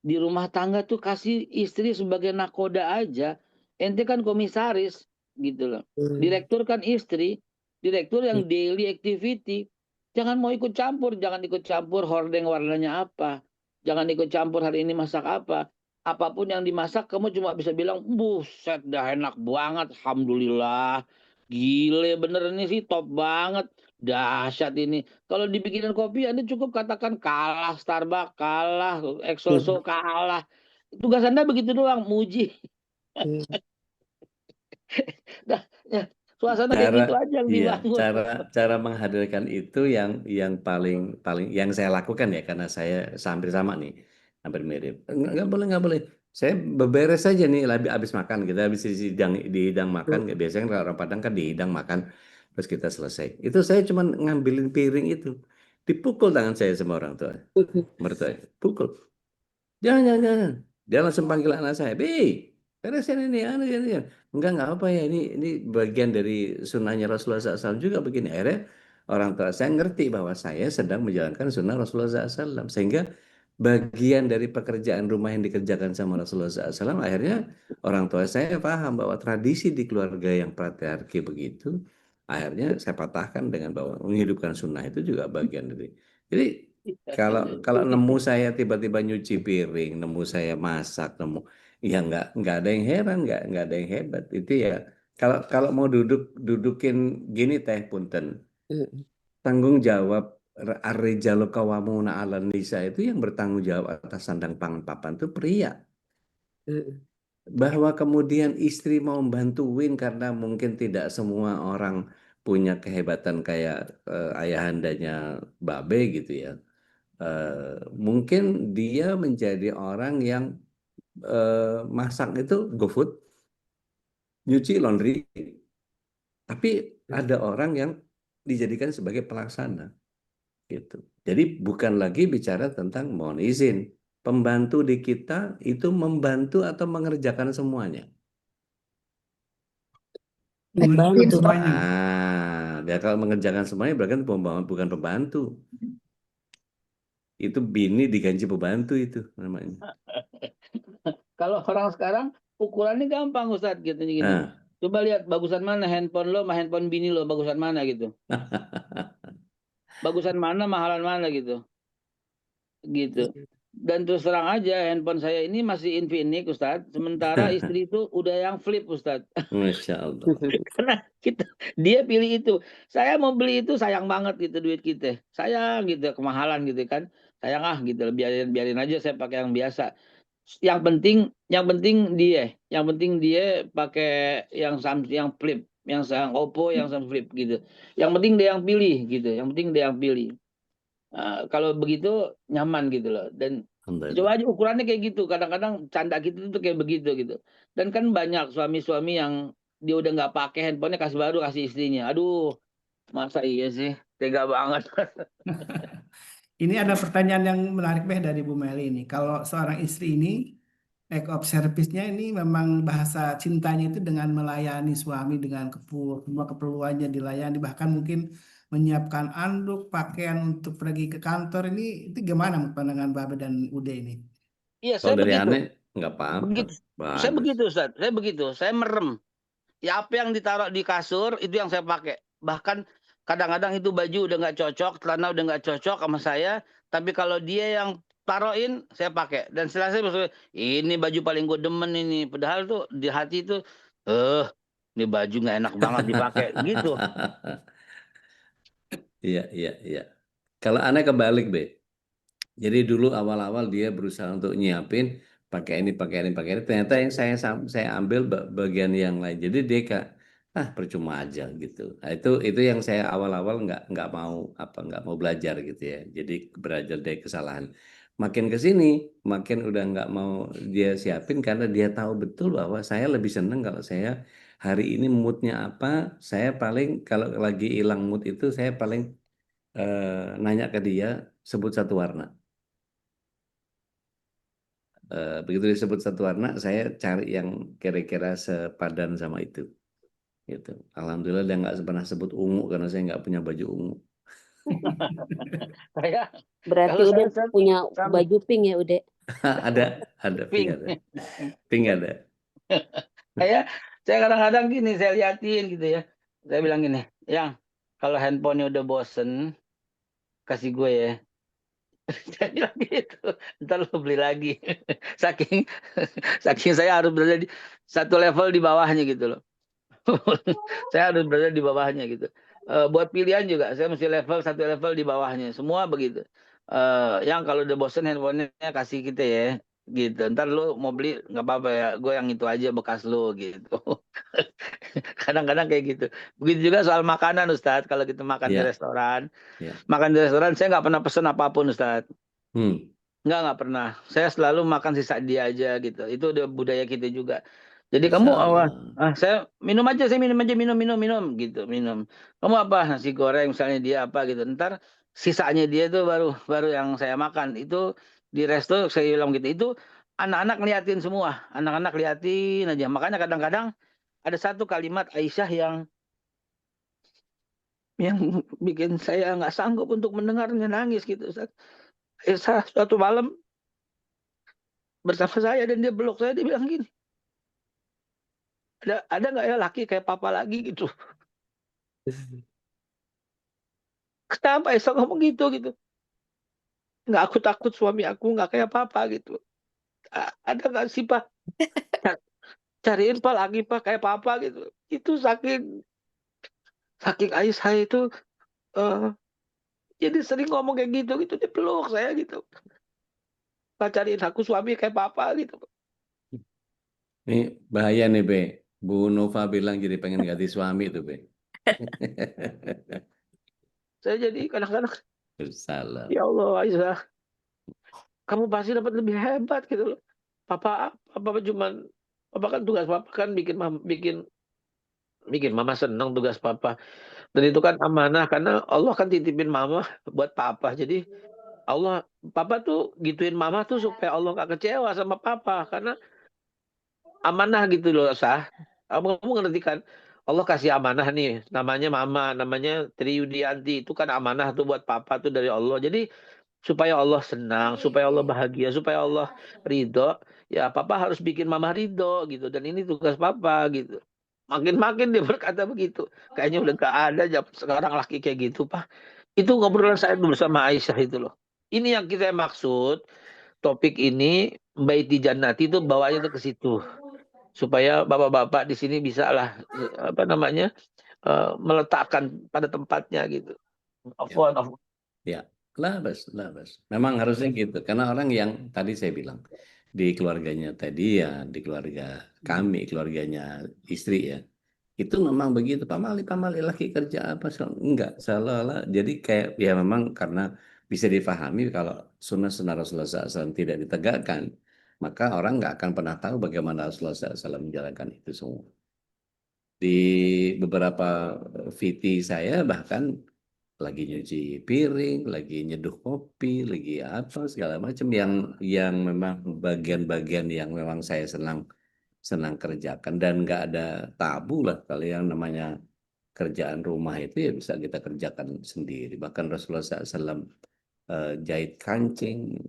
Di rumah tangga tuh kasih istri sebagai nakoda aja. Ente kan komisaris gitu loh. Direktur kan istri. Direktur yang daily activity. Jangan mau ikut campur. Jangan ikut campur hordeng warnanya apa. Jangan ikut campur hari ini masak apa. Apapun yang dimasak kamu cuma bisa bilang, buset dah enak banget. Alhamdulillah. Gile bener ini sih top banget. Dahsyat ini. Kalau dibikinin kopi, Anda cukup katakan kalah Starbucks, kalah Exelso, kalah. Tugas Anda begitu doang, muji. Nah, ya, suasana kayak gitu aja yang dibangun. Cara menghadirkan itu yang paling yang saya lakukan ya, karena saya hampir sama nih, hampir mirip. Nggak boleh. Saya beberes saja nih, habis makan, kita habis di hidang makan. Biasanya kan kalau orang Padang kan di hidang makan, terus kita selesai. Itu saya cuma ngambilin piring itu, dipukul tangan saya sama orang tua, mertua, pukul. Jangan. Dia langsung panggil anak saya, beresin ini. Nggak apa ya, ini bagian dari sunnahnya Rasulullah SAW juga begini. Akhirnya orang tua saya ngerti bahwa saya sedang menjalankan sunnah Rasulullah SAW. Sehingga bagian dari pekerjaan rumah yang dikerjakan sama Rasulullah SAW, akhirnya orang tua saya paham bahwa tradisi di keluarga yang patriarki begitu, akhirnya saya patahkan dengan bahwa menghidupkan sunnah itu juga bagian dari. Jadi kalau nemu saya tiba-tiba nyuci piring, nemu saya masak, nemu ya nggak ada yang heran, nggak ada yang hebat. Itu ya kalau kalau mau dudukin gini teh punten, Mm, tanggung jawab ar-rijalu qawwamuna 'alan nisa, itu yang bertanggung jawab atas sandang pangan papan itu pria. mm, Bahwa kemudian istri mau bantuin karena mungkin tidak semua orang punya kehebatan kayak ayahandanya Babe gitu ya. Mungkin dia menjadi orang yang masak itu GoFood, nyuci laundry, tapi ada orang yang dijadikan sebagai pelaksana gitu. Jadi bukan lagi bicara tentang mohon izin, pembantu di kita itu membantu atau mengerjakan semuanya. Mengerjakan Membantu. semuanya. Dia kalau mengerjakan semuanya berarti bukan pembantu. Itu bini digaji pembantu itu namanya. Kalau orang sekarang ukurannya gampang Ustadz gitu gini. Nah, Coba lihat bagusan mana handphone lo sama handphone bini lo, bagusan mana gitu. Bagusan mana, mahalan mana gitu. Gitu. Dan terus terang aja handphone saya ini masih Infinix Ustadz. Sementara istri itu udah yang flip Ustadz. Masya Allah. Karena dia pilih itu. Saya mau beli itu sayang banget gitu duit kita. Sayang gitu, kemahalan gitu kan. Sayang gitu, biarin aja saya pakai yang biasa. Yang penting dia pakai yang Samsung yang flip, yang Oppo, yang Samsung flip gitu. Yang penting dia yang pilih gitu. Yang penting dia yang pilih. Kalau begitu nyaman gitu loh. Dan coba Alhamdulillah. aja ukurannya kayak gitu. Kadang-kadang canda kita tuh kayak begitu gitu. Dan kan banyak suami-suami yang dia udah nggak pakai handphonenya kasih baru kasih istrinya. Aduh, masa iya sih? Tega banget. Ini ada pertanyaan yang menarik dari Bu Meli ini. Kalau seorang istri ini act of service-nya ini memang bahasa cintanya itu dengan melayani suami dengan semua keperluannya dilayani, bahkan mungkin menyiapkan anduk, pakaian untuk pergi ke kantor, ini itu gimana pandangan Babe dan Ude ini? Iya, Kalau saya dari begitu. aneh nggak apa-apa, Begitu. Saya bagus. begitu, Ustaz. Saya begitu. Saya merem. Ya apa yang ditaruh di kasur itu yang saya pakai. Bahkan kadang-kadang itu baju udah nggak cocok, celana udah nggak cocok sama saya. Tapi kalau dia yang taruhin, saya pakai. Dan setelah saya berpikir, ini baju paling gue demen ini. Padahal tuh di hati itu, ini baju nggak enak banget dipakai. Gitu. Iya, iya, iya. Kalau aneh kebalik, Be. Jadi dulu awal-awal dia berusaha untuk nyiapin pakai ini, pakai ini, pakai ini. Ternyata yang saya ambil bagian yang lain. Jadi dia percuma aja gitu. Nah, itu yang saya awal-awal nggak mau belajar gitu ya. Jadi belajar dari kesalahan. Makin ke sini, makin udah nggak mau dia siapin karena dia tahu betul bahwa saya lebih seneng kalau saya hari ini moodnya apa. Saya paling kalau lagi hilang mood itu saya paling nanya ke dia sebut satu warna. Begitu disebut satu warna, saya cari yang kira-kira sepadan sama itu. Gitu. Alhamdulillah dia nggak pernah sebut ungu karena saya nggak punya baju ungu. Saya Berarti kalau udah saya punya sama baju pink ya udah. Ada pink pink. ada, pink ada. Saya kadang-kadang gini, saya liatin gitu ya. Saya bilang gini, yang kalau handphonenya udah bosen, kasih gue ya. Saya bilang gitu. Ntar lo beli lagi. Saking saking saya harus berada di satu level di bawahnya gitu loh. Saya harus berada di bawahnya gitu. Buat pilihan juga, saya mesti satu level di bawahnya. Semua begitu. Yang kalau udah bosen handphonenya kasih kita ya. Gitu. Ntar lu mau beli nggak apa-apa ya. Gue yang itu aja bekas lu gitu. Kadang-kadang kayak gitu. Begitu juga soal makanan Ustadz. Kalau kita makan di Ya, restoran. ya. Makan di restoran saya nggak pernah pesen apapun Ustadz. Hmm. Nggak pernah. Saya selalu makan sisa dia aja gitu. Itu udah budaya kita juga. Jadi Masya kamu Allah. saya minum aja minum gitu minum. Kamu apa nasi goreng misalnya dia apa gitu. Ntar sisanya dia itu baru yang saya makan. Itu di resto saya bilang gitu. Itu anak-anak ngeliatin semua. Anak-anak liatin aja. Makanya kadang-kadang ada satu kalimat Aisyah yang bikin saya nggak sanggup untuk mendengarnya, nangis gitu, Ustaz. Aisyah suatu malam bersama saya dan dia peluk saya, dia bilang gini, ada nggak ya laki kayak papa lagi gitu. Kenapa Aisyah ngomong gitu? Nggak, aku takut suami aku nggak kayak papa gitu. Ada nggak sih Pak? Cariin Pak lagi Pak kayak papa gitu. Itu saking Aisyah itu eh, jadi sering ngomong kayak gitu, dia peluk saya gitu. Pak, cariin aku suami kayak papa gitu. Ini bahaya nih, Be. Bu Nova bilang jadi pengen ganti suami tuh, Be. Saya jadi kadang-kadang, Salah. ya Allah Aisyah, kamu pasti dapat lebih hebat gitu loh. Papa kan tugas papa kan bikin mama senang tugas papa. Dan itu kan amanah karena Allah kan titipin mama buat papa. Jadi papa tuh gituin mama tuh supaya Allah gak kecewa sama papa karena amanah gitu loh, Sah. Kamu ngerti kan? Allah kasih amanah nih, namanya mama, namanya Triyudianti, itu kan amanah tuh buat papa tuh dari Allah. Jadi supaya Allah senang, supaya Allah bahagia, supaya Allah ridho, ya papa harus bikin mama ridho gitu. Dan ini tugas papa gitu. Makin-makin dia berkata begitu. Kayaknya udah gak ada zaman sekarang laki kayak gitu, Pak. Itu ngobrolan saya dulu sama Aisyah itu loh. Ini yang kita maksud, topik ini, Baiti Jannati itu bawanya tuh ke situ. Supaya bapak-bapak di sini bisa lah, meletakkan pada tempatnya gitu. Afwan. Ya, labas. Memang harusnya gitu. Karena orang yang tadi saya bilang, di keluarganya tadi ya, di keluarga kami, keluarganya istri ya, itu memang begitu. Pak Mali laki kerja apa? Enggak, salah. Jadi kayak ya memang karena bisa difahami kalau sunnah Rasulullah SAW tidak ditegakkan, maka orang nggak akan pernah tahu bagaimana Rasulullah SAW menjalankan itu semua. Di beberapa VT saya bahkan lagi nyuci piring, lagi nyeduh kopi, lagi apa segala macam yang memang bagian-bagian yang memang saya senang kerjakan dan nggak ada tabu lah kalau yang namanya kerjaan rumah itu ya bisa kita kerjakan sendiri. Bahkan Rasulullah SAW jahit kancing,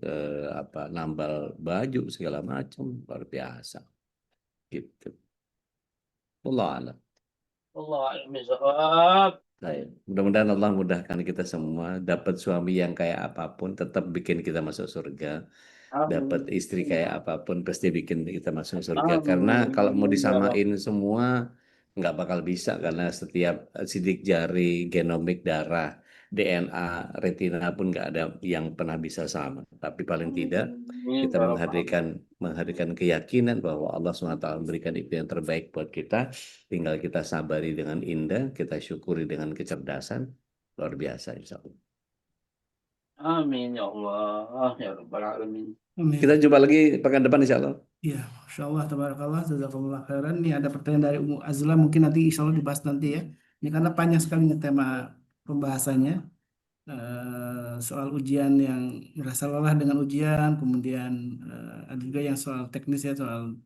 nambal baju segala macam luar biasa gitu. Allah alam. Allah a'lam. Baik. Mudah-mudahan Allah mudahkan kita semua dapat suami yang kayak apapun tetap bikin kita masuk surga. Dapat istri kayak apapun pasti bikin kita masuk surga. Karena kalau mau disamain semua nggak bakal bisa karena setiap sidik jari, genomik darah, DNA, retina pun nggak ada yang pernah bisa sama. Tapi paling tidak kita menghadirkan keyakinan bahwa Allah SWT memberikan itu yang terbaik buat kita. Tinggal kita sabari dengan indah, kita syukuri dengan kecerdasan. Luar biasa insya Allah. Amin ya Allah, ya Rabbal Alamin. Amin. Kita jumpa lagi pekan depan insya Allah. Ya, Masya Allah, tabarakallah, jazakumullah khairan. Ini ada pertanyaan dari Ummu Azla, mungkin nanti insya Allah dibahas nanti ya. Ini karena panjang sekali nih tema pembahasannya. Soal ujian yang merasa lelah dengan ujian, kemudian ada juga yang soal teknis ya, soal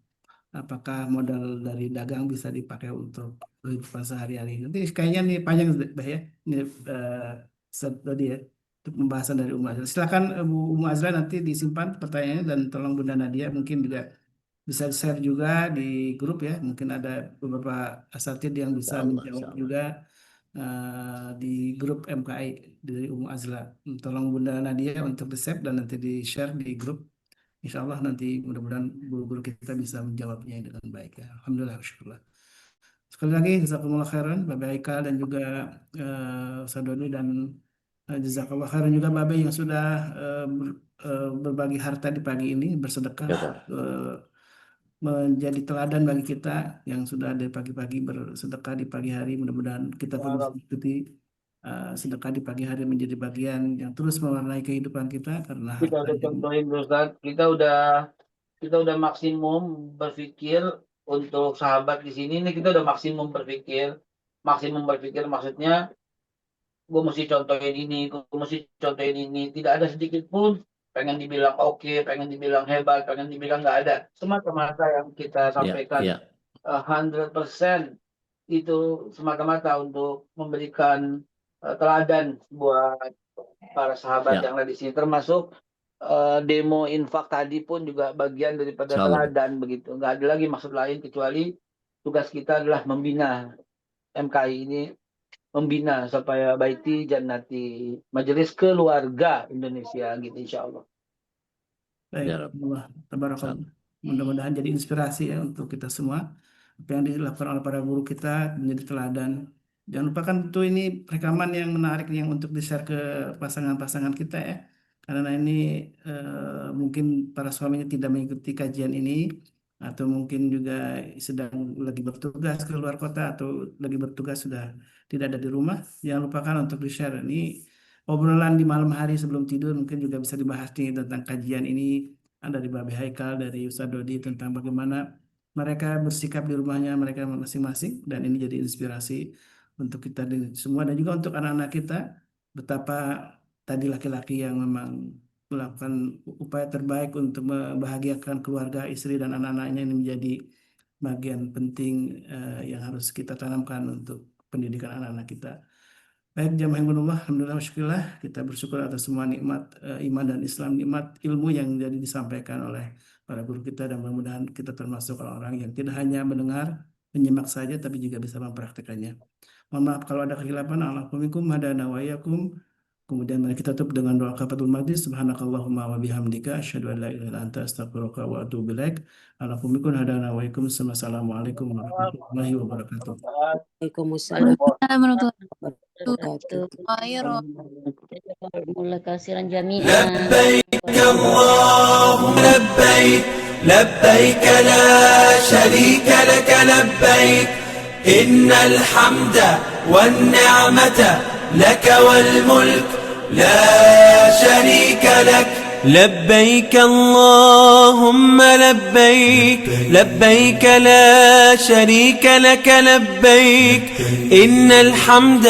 apakah modal dari dagang bisa dipakai untuk kehidupan sehari-hari. Nanti kayaknya nih panjang Bah, ya. Ini tadi ya, untuk pembahasan dari Ummu Azla. Silakan Bu Ummu Azla nanti disimpan pertanyaannya dan tolong Bunda Nadia mungkin juga bisa share juga di grup ya. Mungkin ada beberapa asatid yang bisa menjawab juga di grup MKI dari Ummu Azla. Tolong Bunda Nadia untuk di-save dan nanti di-share di grup. Insya Allah nanti mudah-mudahan guru-guru kita bisa menjawabnya dengan baik ya. Alhamdulillah, syukurlah. Sekali lagi jazakumullah khairan Bapak Haikal dan juga Ustaz Dodi dan jazakallah khairan juga Bapak yang sudah berbagi harta di pagi ini bersedekah menjadi teladan bagi kita yang sudah dari pagi-pagi bersedekah di pagi hari. Mudah-mudahan kita pun bisa mengikuti sedekah di pagi hari menjadi bagian yang terus mewarnai kehidupan kita karena Kita udah contohin Ustaz, kita udah maksimum berpikir untuk sahabat di sini nih, kita udah maksimum berpikir maksudnya gue mesti contohin ini, tidak ada sedikit pun pengen dibilang oke, pengen dibilang hebat, pengen dibilang nggak ada. Semata-mata yang kita sampaikan 100% itu semata-mata untuk memberikan teladan buat para sahabat Ya. yang ada di sini, termasuk demo infak tadi pun juga bagian daripada Insya Allah. teladan begitu. Nggak ada lagi maksud lain kecuali tugas kita adalah membina MKI ini, membina supaya baiti jannati, majelis keluarga Indonesia gitu insya Allah. Baik, Ya Rabb. Allah, tabarakallah. Mudah-mudahan jadi inspirasi ya untuk kita semua. Apa yang dilakukan oleh para guru kita menjadi teladan. Jangan lupakan tuh ini rekaman yang menarik yang untuk di-share ke pasangan-pasangan kita ya. Karena ini mungkin para suaminya tidak mengikuti kajian ini atau mungkin juga sedang lagi bertugas ke luar kota atau lagi bertugas sudah tidak ada di rumah. Jangan lupakan untuk di-share ini. Obrolan di malam hari sebelum tidur mungkin juga bisa dibahas nih tentang kajian ini. Ada dari Babe Haikal, dari Ustadz Dodi tentang bagaimana mereka bersikap di rumahnya mereka masing-masing. Dan ini jadi inspirasi untuk kita semua dan juga untuk anak-anak kita. Betapa tadi laki-laki yang memang melakukan upaya terbaik untuk membahagiakan keluarga, istri, dan anak-anaknya ini menjadi bagian penting yang harus kita tanamkan untuk pendidikan anak-anak kita. Baik jamaah yang berumah, alhamdulillah syukurlah kita bersyukur atas semua nikmat iman dan Islam, nikmat ilmu yang jadi disampaikan oleh para guru kita dan mudah-mudahan kita termasuk orang-orang yang tidak hanya mendengar, menyimak saja tapi juga bisa mempraktekannya. Mohon maaf kalau ada kekhilafan. Alaikum hadana wa iyyakum. Kemudian mari kita tutup dengan doa kafaratul majlis. Subhanakallahumma wa bihamdika asyhadu an la ilaha illa anta astaghfiruka wa atubu ilaik. Alaikum hadana wa iyyakum. Assalamualaikum warahmatullahi wabarakatuh. Waalaikumsalam Warahmatullahi wabarakatuh. Jazakumullah khairan jami'an. لبيك اللهم لبيك لبيك لا شريك لك لبيك إن الحمد والنعمة لك والملك لا شريك لك لبيك اللهم لبيك لبيك لا شريك لك لبيك إن الحمد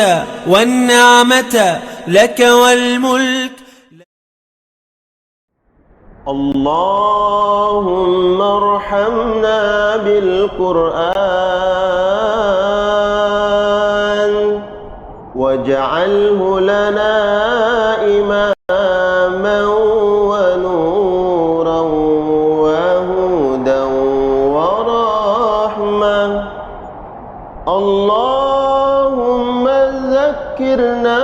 والنعمة لك والملك. اللهم ارحمنا بالقرآن واجعله لنا إماما ونورا وهدى ورحمة. اللهم ذكرنا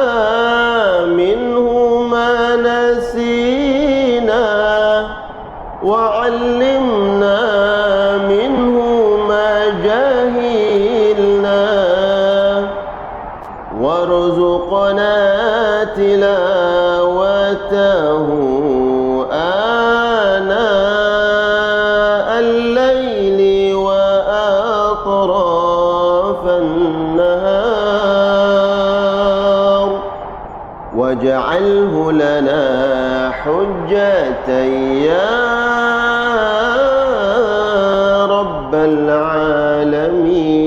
منه ما نسينا وعلمنا منه ما جهلنا وارزقنا تلاوته آناء الليل وأطراف النهار واجعله لنا حجة يا رب العالمين.